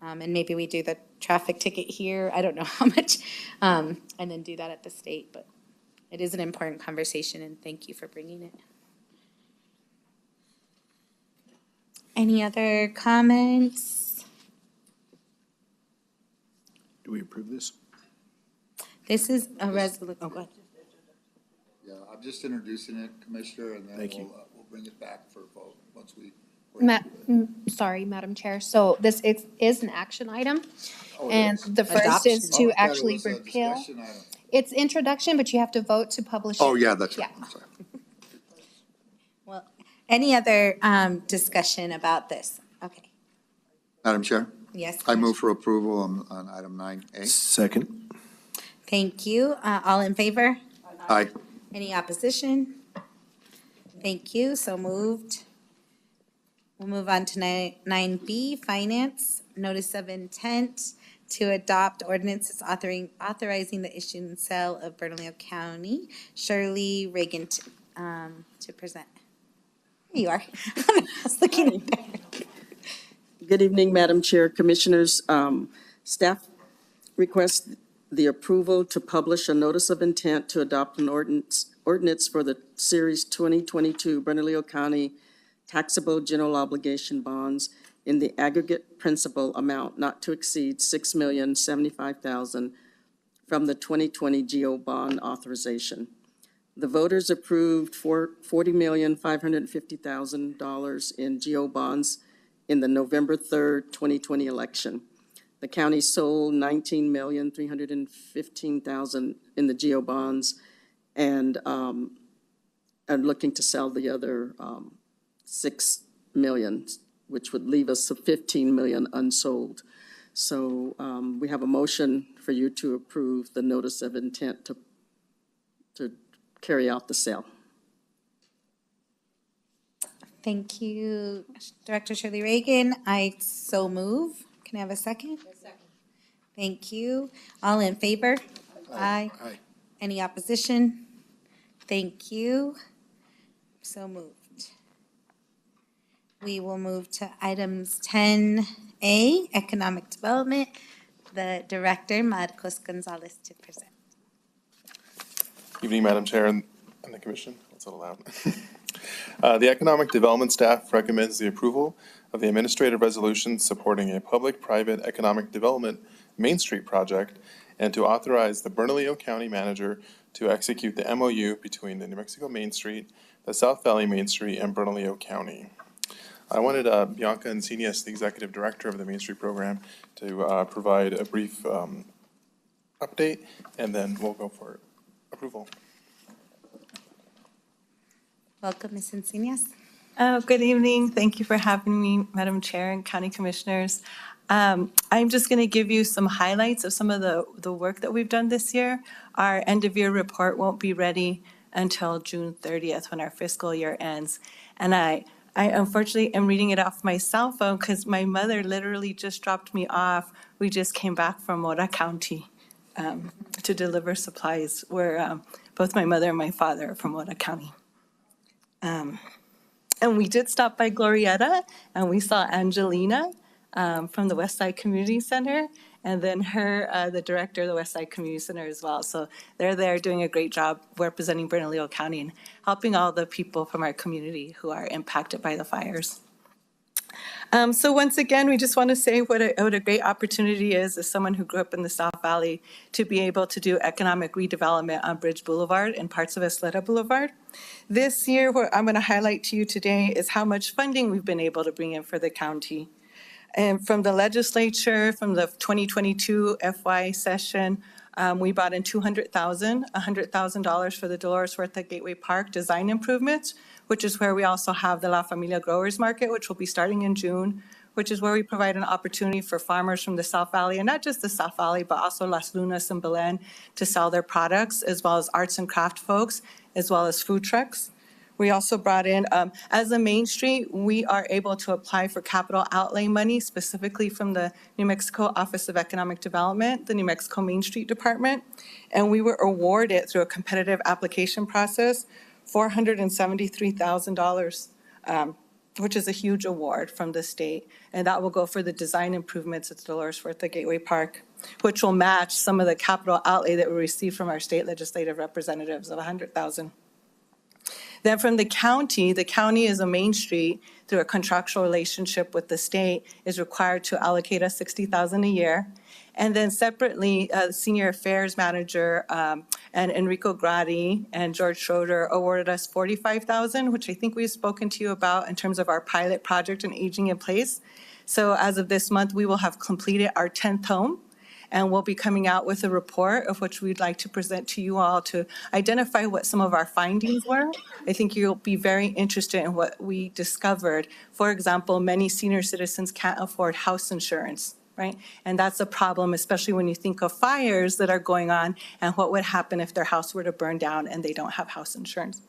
And maybe we do the traffic ticket here, I don't know how much, and then do that at the state. But it is an important conversation, and thank you for bringing it. Any other comments? Do we approve this? This is a resolution. Oh, go ahead. Yeah, I'm just introducing it, Commissioner, and then we'll bring it back for a vote once we. Sorry, Madam Chair. So this is an action item. And the first Adoption. is to actually repeal. It's introduction, but you have to vote to publish it. Oh, yeah, that's right. Yeah. I'm sorry. Well, any other discussion about this? Okay. Madam Chair? Yes. I move for approval on item 9A. Second. Thank you. All in favor? Aye. Any opposition? Thank you. So moved. We'll move on to 9B, Finance. Notice of intent to adopt ordinances authorizing the issue and sale of Bernalillo County. Shirley Reagan to present. Here you are. I was looking at there. Good evening, Madam Chair, Commissioners. Staff requests the approval to publish a notice of intent to adopt an ordinance for the Series 2022 Bernalillo County taxable general obligation bonds in the aggregate principal amount not to exceed $6,075,000 from the 2020 GO bond authorization. The voters approved $40,550,000 in GO bonds in the November 3rd, 2020 election. The county sold 19,315,000 in the GO bonds, and are looking to sell the other 6 million, which would leave us 15 million unsold. So we have a motion for you to approve the notice of intent to carry out the sale. Thank you, Director Shirley Reagan. I so move. Can I have a second? A second. Thank you. All in favor? Aye. Aye. Any opposition? Thank you. So moved. We will move to items 10A, Economic Development. The Director, Marcos Gonzalez, to present. Evening, Madam Chair and the Commission. That's a little loud. The Economic Development staff recommends the approval of the administrative resolution supporting a public-private economic development Main Street project and to authorize the Bernalillo County Manager to execute the MOU between the New Mexico Main Street, the South Valley Main Street, and Bernalillo County. I wanted Bianca Encinias, the Executive Director of the Main Street Program, to provide a brief update, and then we'll go for approval. Welcome, Ms. Encinias. Good evening. Thank you for having me, Madam Chair and County Commissioners. I'm just going to give you some highlights of some of the work that we've done this year. Our end-of-year report won't be ready until June 30th when our fiscal year ends. And I unfortunately am reading it off my cell phone because my mother literally just dropped me off. We just came back from Mora County to deliver supplies, where both my mother and my father are from Mora County. And we did stop by Glorieta, and we saw Angelina from the Westside Community Center, and then the director of the Westside Community Center as well. So they're there doing a great job representing Bernalillo County and helping all the people from our community who are impacted by the fires. So once again, we just want to say what a great opportunity is as someone who grew up in the South Valley to be able to do economic redevelopment on Bridge Boulevard and parts of Isleta Boulevard. This year, what I'm going to highlight to you today is how much funding we've been able to bring in for the county. And from the legislature, from the 2022 FY session, we brought in $100,000 for the Dolores Huerta Gateway Park design improvements, which is where we also have the La Familia Growers Market, which will be starting in June, which is where we provide an opportunity for farmers from the South Valley, and not just the South Valley, but also Las Lunas and Belen, to sell their products, as well as arts and craft folks, as well as food trucks. We also brought in, as a Main Street, we are able to apply for capital outlay money, specifically from the New Mexico Office of Economic Development, the New Mexico Main Street Department, and we were awarded through a competitive application process $473,000, which is a huge award from the state, and that will go for the design improvements at Dolores Huerta Gateway Park, which will match some of the capital outlay that we received from our state legislative representatives of $100,000. Then from the county is a Main Street through a contractual relationship with the state is required to allocate us $60,000 a year. And then separately, the Senior Affairs Manager and Enrico Gradi and George Schroeder awarded us $45,000, which I think we've spoken to you about in terms of our pilot project and aging in place. So as of this month, we will have completed our 10th home, and we'll be coming out with a report of which we'd like to present to you all to identify what some of our findings were. I think you'll be very interested in what we discovered. For example, many senior citizens can't afford house insurance, right? And that's a problem, especially when you think of fires that are going on and what would happen if their house were to burn down and they don't have house insurance.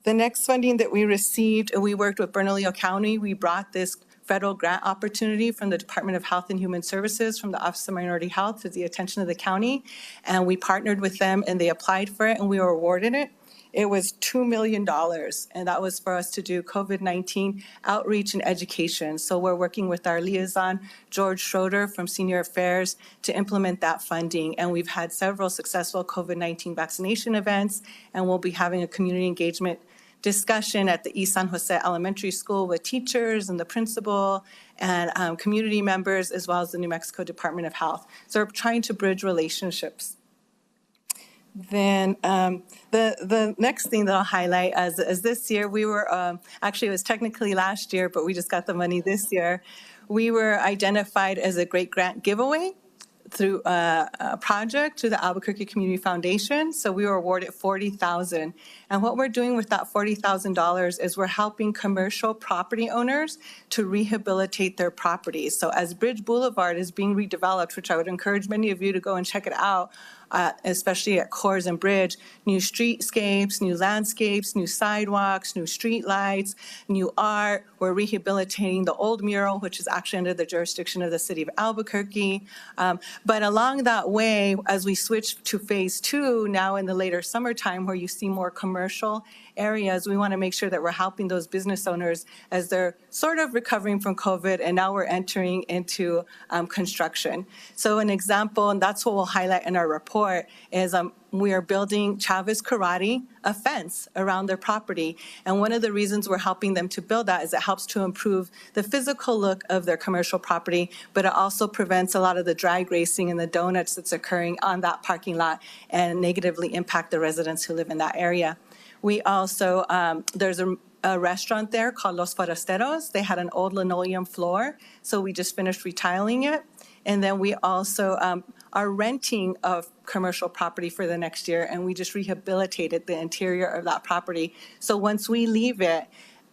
The next funding that we received, we worked with Bernalillo County. We brought this federal grant opportunity from the Department of Health and Human Services, from the Office of Minority Health, to the attention of the county. And we partnered with them, and they applied for it, and we were awarded it. It was $2 million, and that was for us to do COVID-19 outreach and education. So we're working with our liaison, George Schroeder from Senior Affairs, to implement that funding. And we've had several successful COVID-19 vaccination events, and we'll be having a community engagement discussion at the East San Jose Elementary School with teachers and the principal and community members, as well as the New Mexico Department of Health. So we're trying to bridge relationships. Then the next thing that I'll highlight as this year, we were, actually it was technically last year, but we just got the money this year. we were identified as a great grant giveaway through a project through the Albuquerque Community Foundation. So we were awarded $40,000. And what we're doing with that $40,000 is we're helping commercial property owners to rehabilitate their properties. So as Bridge Boulevard is being redeveloped, which I would encourage many of you to go and check it out, especially at Coors and Bridge, new streetscapes, new landscapes, new sidewalks, new street lights, new art. We're rehabilitating the old mural, which is actually under the jurisdiction of the city of Albuquerque. But along that way, as we switch to phase 2, now in the later summertime where you see more commercial areas, we want to make sure that we're helping those business owners as they're sort of recovering from COVID, and now we're entering into construction. So an example, and that's what we'll highlight in our report, is we are building Chavez Karate, a fence around their property. And one of the reasons we're helping them to build that is it helps to improve the physical look of their commercial property, but it also prevents a lot of the drag racing and the donuts that's occurring on that parking lot and negatively impact the residents who live in that area. We also, there's a restaurant there called Los Forasteros. They had an old linoleum floor, so we just finished retiling it. And then we also are renting a commercial property for the next year, and we just rehabilitated the interior of that property. So once we leave it,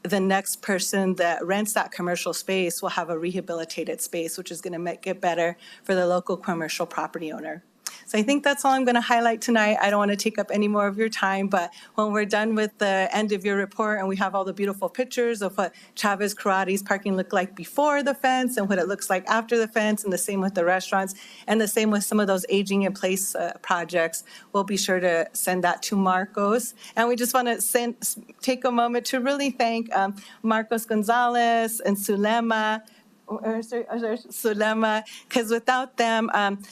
the next person that rents that commercial space will have a rehabilitated space, which is going to make it better for the local commercial property owner. So I think that's all I'm going to highlight tonight. I don't want to take up any more of your time, but when we're done with the end of your report and we have all the beautiful pictures of what Chavez Karate's parking looked like before the fence and what it looks like after the fence, and the same with the restaurants, and the same with some of those aging in place projects, we'll be sure to send that to Marcos. And we just want to take a moment to really thank Marcos Gonzalez and Sulema, because without them,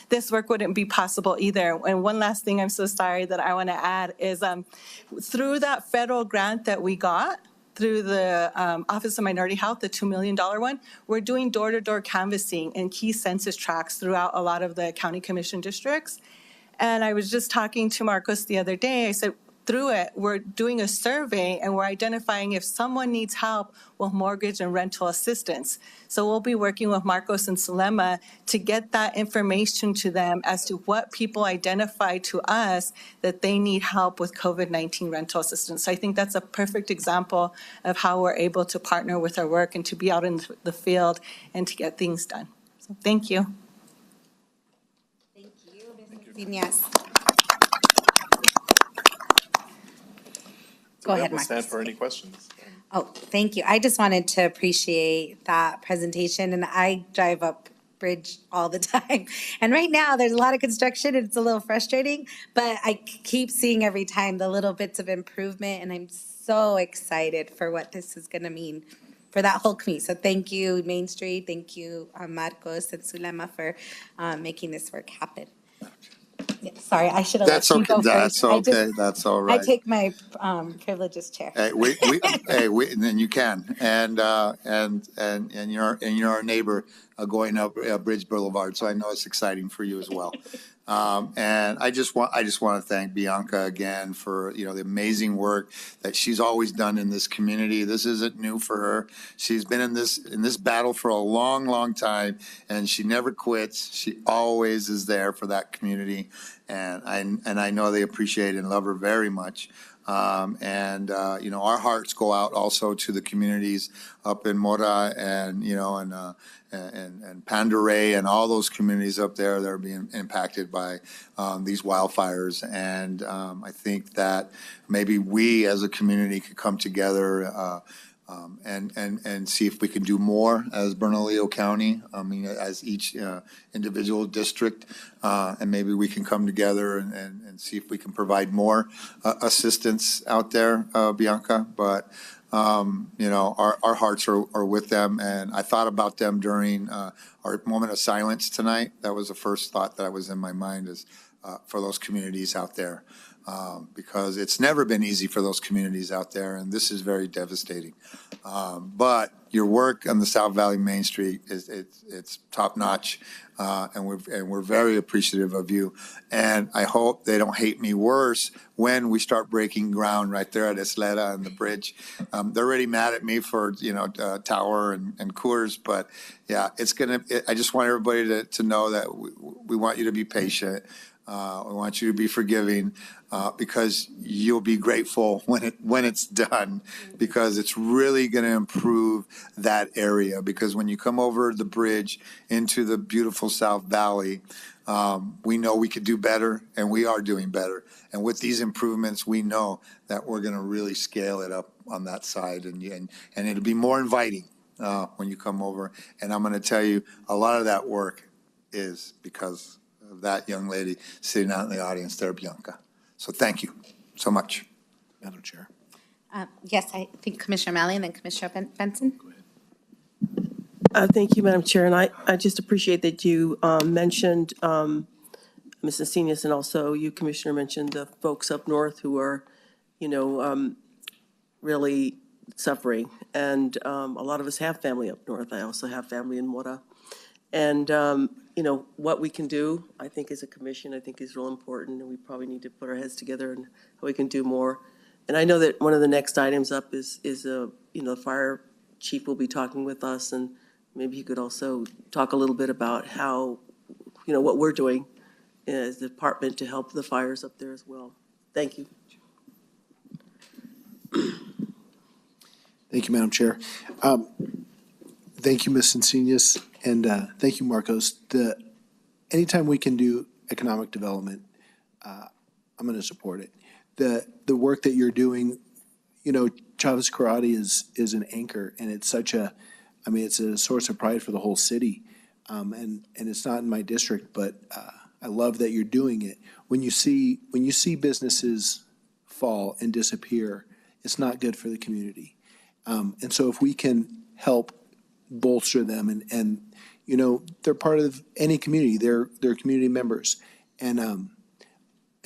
this work wouldn't be possible either. And one last thing I'm so sorry that I want to add is through that federal grant that we got, through the Office of Minority Health, the $2 million one, we're doing door-to-door canvassing in key census tracts throughout a lot of the county commission districts. And I was just talking to Marcos the other day. I said, through it, we're doing a survey and we're identifying if someone needs help with mortgage and rental assistance. So we'll be working with Marcos and Sulema to get that information to them as to what people identify to us that they need help with COVID-19 rental assistance. So I think that's a perfect example of how we're able to partner with our work and to be out in the field and to get things done. So thank you. Thank you, Ms. Yes. Go ahead, We'll stand Marcos. for any questions. Oh, thank you. I just wanted to appreciate that presentation, and I drive up Bridge all the time. And right now, there's a lot of construction, and it's a little frustrating, but I keep seeing every time the little bits of improvement, and I'm so excited for what this is going to mean for that whole community. So thank you, Main Street. Thank you, Marcos and Sulema, for making this work happen. Yeah, sorry, I should have let you go That's first. okay. That's all right. I take my privilege as chair. Hey, then you can, and you're our neighbor going up Bridge Boulevard, so I know it's exciting for you as well. And I just want to thank Bianca again for the amazing work that she's always done in this community. This isn't new for her. She's been in this battle for a long time, and she never quits. She always is there for that community, and I know they appreciate and love her very much. Our hearts go out also to the communities up in Mora and Pandaray and all those communities up there that are being impacted by these wildfires. And I think that maybe we as a community could come together and see if we can do more as Bernalillo County, as each individual district, and maybe we can come together and see if we can provide more assistance out there, Bianca. But our hearts are with them, and I thought about them during our moment of silence tonight. That was the first thought that was in my mind is for those communities out there, because it's never been easy for those communities out there, and this is very devastating. But your work on the South Valley Main Street it's top notch, and we're very appreciative of you. And I hope they don't hate me worse when we start breaking ground right there at Isleta and the bridge. They're already mad at me for Tower and Coors, but yeah, I just want everybody to know that we want you to be patient. We want you to be forgiving, because you'll be grateful when it's done, because it's really going to improve that area. Because when you come over the bridge into the beautiful South Valley, we know we could do better, and we are doing better. And with these improvements, we know that we're going to really scale it up on that side, and it'll be more inviting when you come over. And I'm going to tell you, a lot of that work is because of that young lady sitting out in the audience there, Bianca. So thank you so much, Madam Chair. Yes, I think Commissioner Malley and then Commissioner Benson. Thank you, Madam Chair. And I just appreciate that you mentioned, Ms. Encinias, and also you, Commissioner, mentioned the folks up north who are, really suffering. And a lot of us have family up north. I also have family in Mora. And, what we can do, I think, as a commission, I think is real important. And we probably need to put our heads together and how we can do more. And I know that one of the next items up is the fire chief will be talking with us. And maybe he could also talk a little bit about how, what we're doing as the department to help the fires up there as well. Thank you. Thank you, Madam Chair. Thank you, Ms. Encinias, and thank you, Marcos. Anytime we can do economic development, I'm going to support it. The work that you're doing, Chavez Karate is an anchor, and it's it's a source of pride for the whole city. And it's not in my district, but I love that you're doing it. When you see businesses fall and disappear, it's not good for the community. And so if we can help bolster them, and they're part of any community, they're community members. And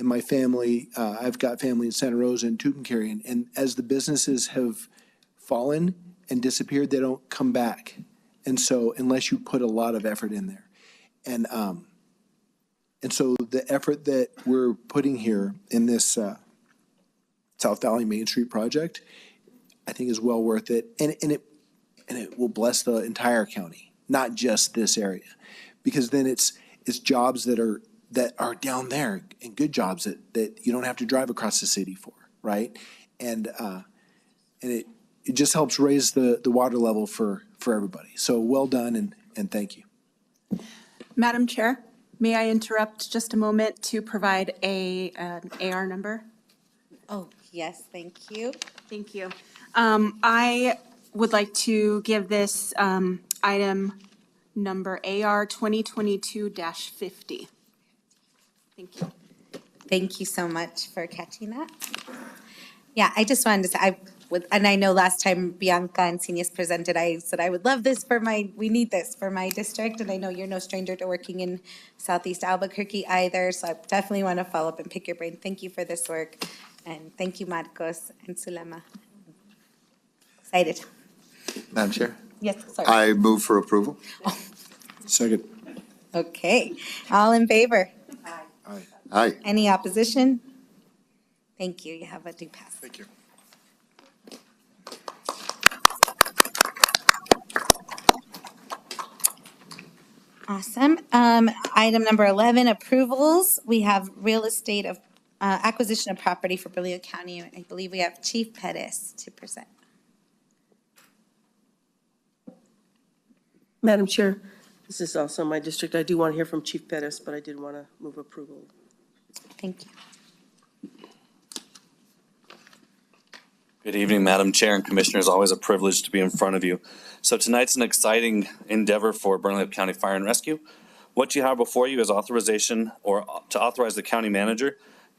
my family, I've got family in Santa Rosa and Tucumcari, and as the businesses have fallen and disappeared, they don't come back. And so unless you put a lot of effort in there. And so the effort that we're putting here in this South Valley Main Street project, I think is well worth it. And it will bless the entire county, not just this area. Because then it's jobs that are down there, and good jobs that you don't have to drive across the city for, right? And it just helps raise the water level for everybody. So well done, and thank you. Madam Chair, may I interrupt just a moment to provide an AR number? Oh, yes, thank you. Thank you. I would like to give this item number AR 2022-50. Thank you. Thank you so much for catching that. Yeah, I just wanted to say, and I know last time Bianca and Encinias presented, I said I would love this we need this for my district, and I know you're no stranger to working in Southeast Albuquerque either, so I definitely want to follow up and pick your brain. Thank you for this work, and thank you, Marcos and Sulema. Excited. Madam Chair? Yes, sorry. I move for approval. Second. Okay, all in favor? Aye. Aye. Any opposition? Thank you, you have a due pass. Thank you. Awesome. Item number 11, approvals. We have real estate of acquisition of property for Bernalillo County. I believe we have Chief Pettis to present. Madam Chair, this is also my district. I do want to hear from Chief Pettis, but I did want to move approval. Thank you. Good evening, Madam Chair and Commissioners. Always a privilege to be in front of you. So tonight's an exciting endeavor for Bernalillo County Fire and Rescue. What you have before you is authorization or to authorize the county manager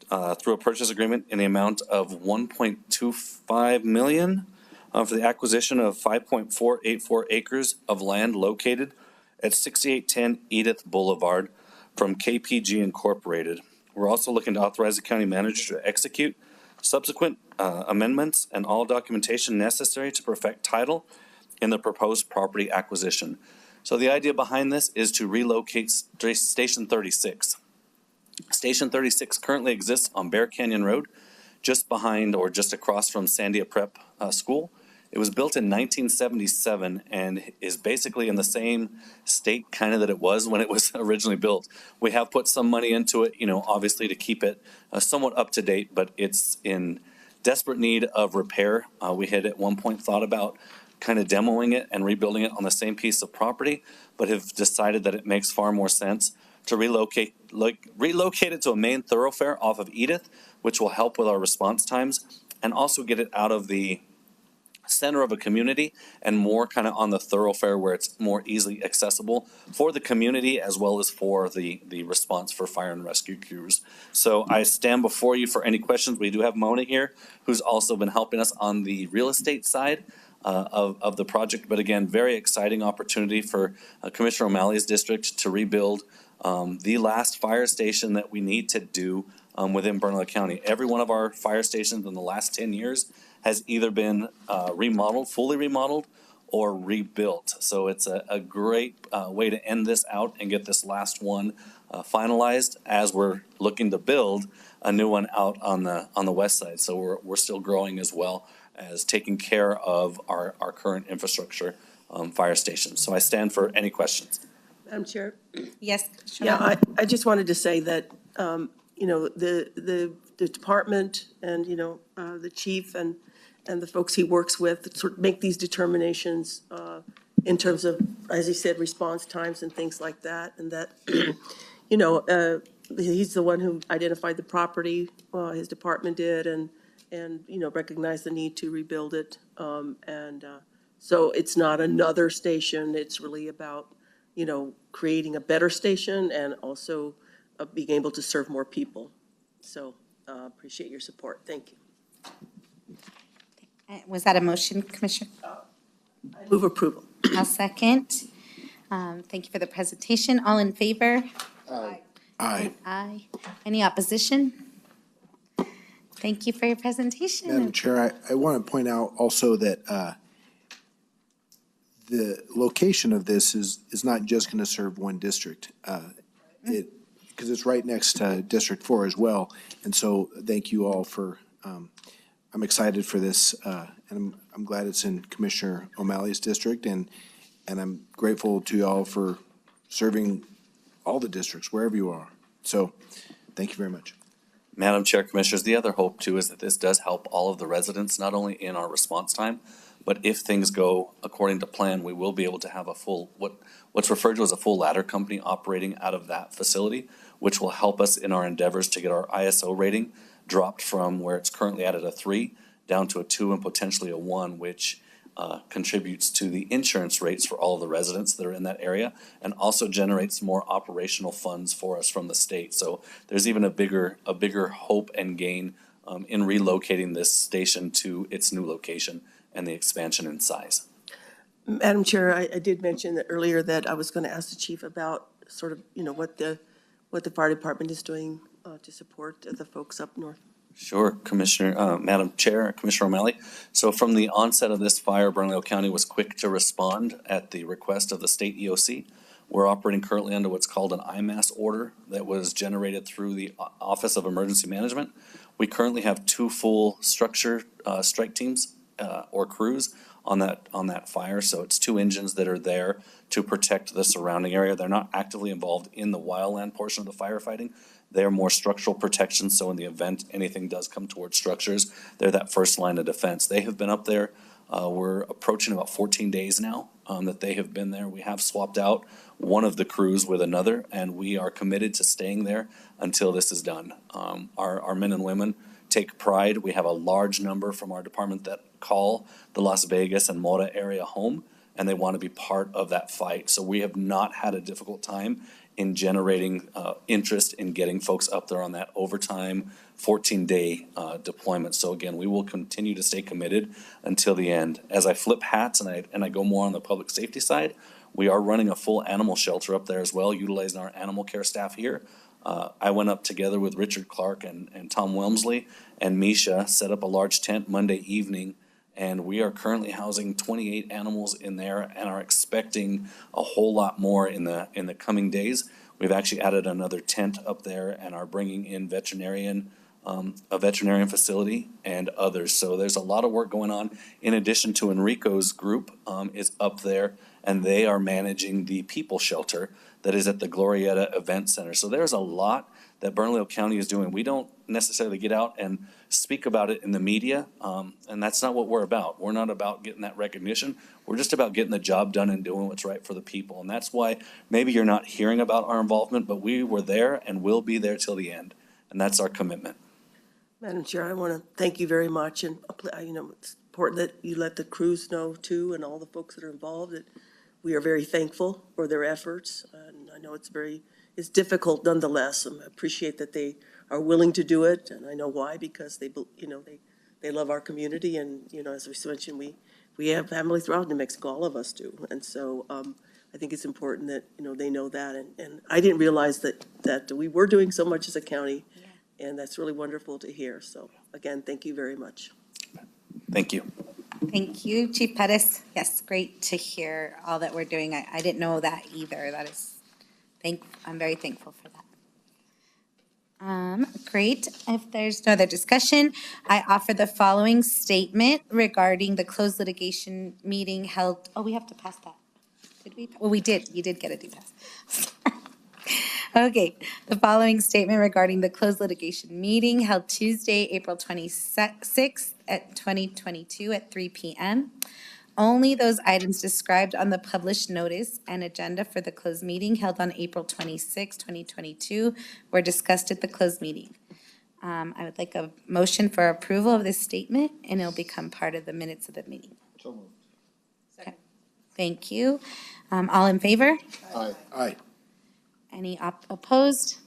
through a purchase agreement in the amount of $1.25 million for the acquisition of 5.484 acres of land located at 6810 Edith Boulevard from KPG Incorporated. We're also looking to authorize the county manager to execute subsequent amendments and all documentation necessary to perfect title in the proposed property acquisition. So the idea behind this is to relocate Station 36. Station 36 currently exists on Bear Canyon Road, just behind or just across from Sandia Prep School. It was built in 1977 and is basically in the same state kind of that it was when it was originally built. We have put some money into it, obviously to keep it somewhat up to date, but it's in desperate need of repair. We had at one point thought about kind of demoing it and rebuilding it on the same piece of property, but have decided that it makes far more sense to relocate it to a main thoroughfare off of Edith, which will help with our response times, and also get it out of the center of a community and more kind of on the thoroughfare where it's more easily accessible for the community as well as for the response for fire and rescue crews. So I stand before you for any questions. We do have Mona here, who's also been helping us on the real estate side of the project. But again, very exciting opportunity for Commissioner O'Malley's district to rebuild the last fire station that we need to do within Bernalillo County. Every one of our fire stations in the last 10 years has either been remodeled, fully remodeled, or rebuilt. So it's a great way to end this out and get this last one finalized as we're looking to build a new one out on the west side. So we're still growing as well as taking care of our current infrastructure fire stations. So I stand for any questions. Madam Chair? Yes. Yeah, I just wanted to say that, the department and, the chief and the folks he works with sort of make these determinations in terms of, as he said, response times and things like that. And that, he's the one who identified the property, his department did, and recognized the need to rebuild it. So it's not another station. It's really about, creating a better station and also being able to serve more people. So appreciate your support. Thank you. Was that a motion, Commissioner? Move approval. I'll second. Thank you for the presentation. All in favor? Aye. Aye. Any opposition? Thank you for your presentation. Madam Chair, I want to point out also that the location of this is not just going to serve one district. Because it's right next to District 4 as well. And so thank you all for, I'm excited for this, and I'm glad it's in Commissioner O'Malley's district, and I'm grateful to you all for serving all the districts, wherever you are. So thank you very much. Madam Chair, Commissioners, the other hope too is that this does help all of the residents, not only in our response time, but if things go according to plan, we will be able to have a full, what's referred to as a full ladder company operating out of that facility, which will help us in our endeavors to get our ISO rating dropped from where it's currently at a 3 down to a 2 and potentially a 1, which contributes to the insurance rates for all of the residents that are in that area and also generates more operational funds for us from the state. So there's even a bigger hope and gain in relocating this station to its new location and the expansion in size. Madam Chair, I did mention that earlier that I was going to ask the chief about sort of, what the fire department is doing to support the folks up north. Sure, Commissioner, Madam Chair, Commissioner O'Malley. So from the onset of this fire, Bernalillo County was quick to respond at the request of the state EOC. We're operating currently under what's called an IMAS order that was generated through the Office of Emergency Management. We currently have 2 full structure strike teams or crews on that fire. So it's 2 engines that are there to protect the surrounding area. They're not actively involved in the wildland portion of the firefighting. They're more structural protection. So in the event anything does come towards structures, they're that first line of defense. They have been up there. We're approaching about 14 days now that they have been there. We have swapped out one of the crews with another, and we are committed to staying there until this is done. Our men and women take pride. We have a large number from our department that call the Las Vegas and Mora area home, and they want to be part of that fight. So we have not had a difficult time in generating interest in getting folks up there on that overtime 14-day deployment. So again, we will continue to stay committed until the end. As I flip hats and I go more on the public safety side, we are running a full animal shelter up there as well, utilizing our animal care staff here. I went up together with Richard Clark and Tom Wilmsley and Misha, set up a large tent Monday evening, and we are currently housing 28 animals in there and are expecting a whole lot more in the coming days. We've actually added another tent up there and are bringing in a veterinarian facility and others. So there's a lot of work going on. In addition to Enrico's group is up there, and they are managing the people shelter that is at the Glorietta Event Center. So there's a lot that Bernalillo County is doing. We don't necessarily get out and speak about it in the media, and that's not what we're about. We're not about getting that recognition. We're just about getting the job done and doing what's right for the people. And that's why maybe you're not hearing about our involvement, but we were there and will be there till the end. And that's our commitment. Madam Chair, I want to thank you very much, and it's important that you let the crews know too, and all the folks that are involved, that we are very thankful for their efforts. And I know it's difficult nonetheless. I appreciate that they are willing to do it, and I know why, because they love our community, and as we mentioned, we have family throughout New Mexico, all of us do, and so I think it's important that they know that, and I didn't realize that we were doing so much as a county. And that's really wonderful to hear. So again, thank you very much. Thank you. Thank you, Chief Pettis. Yes, great to hear all that we're doing. I didn't know that either. I'm very thankful for that. Great. If there's no other discussion, I offer the following statement regarding the closed litigation meeting held. Oh, we have to pass that. Did we? Well, we did. You did get a pass. Okay, the following statement regarding the closed litigation meeting held Tuesday, April 26th at 2022 at 3 p.m. Only those items described on the published notice and agenda for the closed meeting held on April 26, 2022 were discussed at the closed meeting. I would like a motion for approval of this statement, and it'll become part of the minutes of the meeting. So moved. Okay. Thank you. All in favor? Aye. Aye. Any opposed?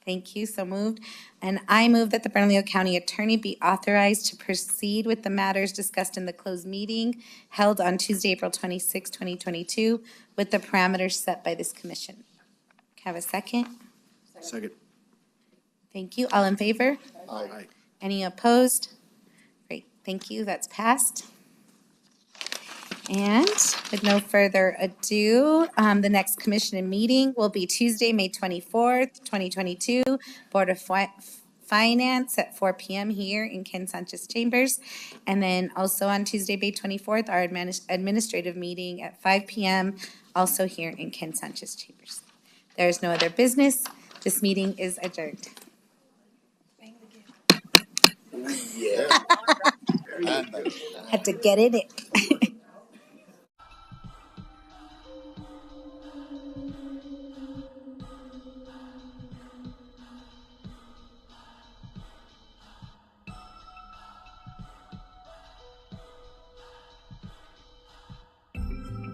Thank you, so moved. And I move that the Bernalillo County Attorney be authorized to proceed with the matters discussed in the closed meeting held on Tuesday, April 26, 2022, with the parameters set by this commission. Can I have a second? Second. Thank you. All in favor? Aye. Any opposed? Great, thank you, that's passed. And with no further ado, the next commission meeting will be Tuesday, May 24th, 2022, Board of Finance at 4 p.m. here in Ken Sanchez Chambers. And then also on Tuesday, May 24th, our administrative meeting at 5 p.m., also here in Ken Sanchez Chambers. There is no other business. This meeting is adjourned. Yeah. Had to get in it.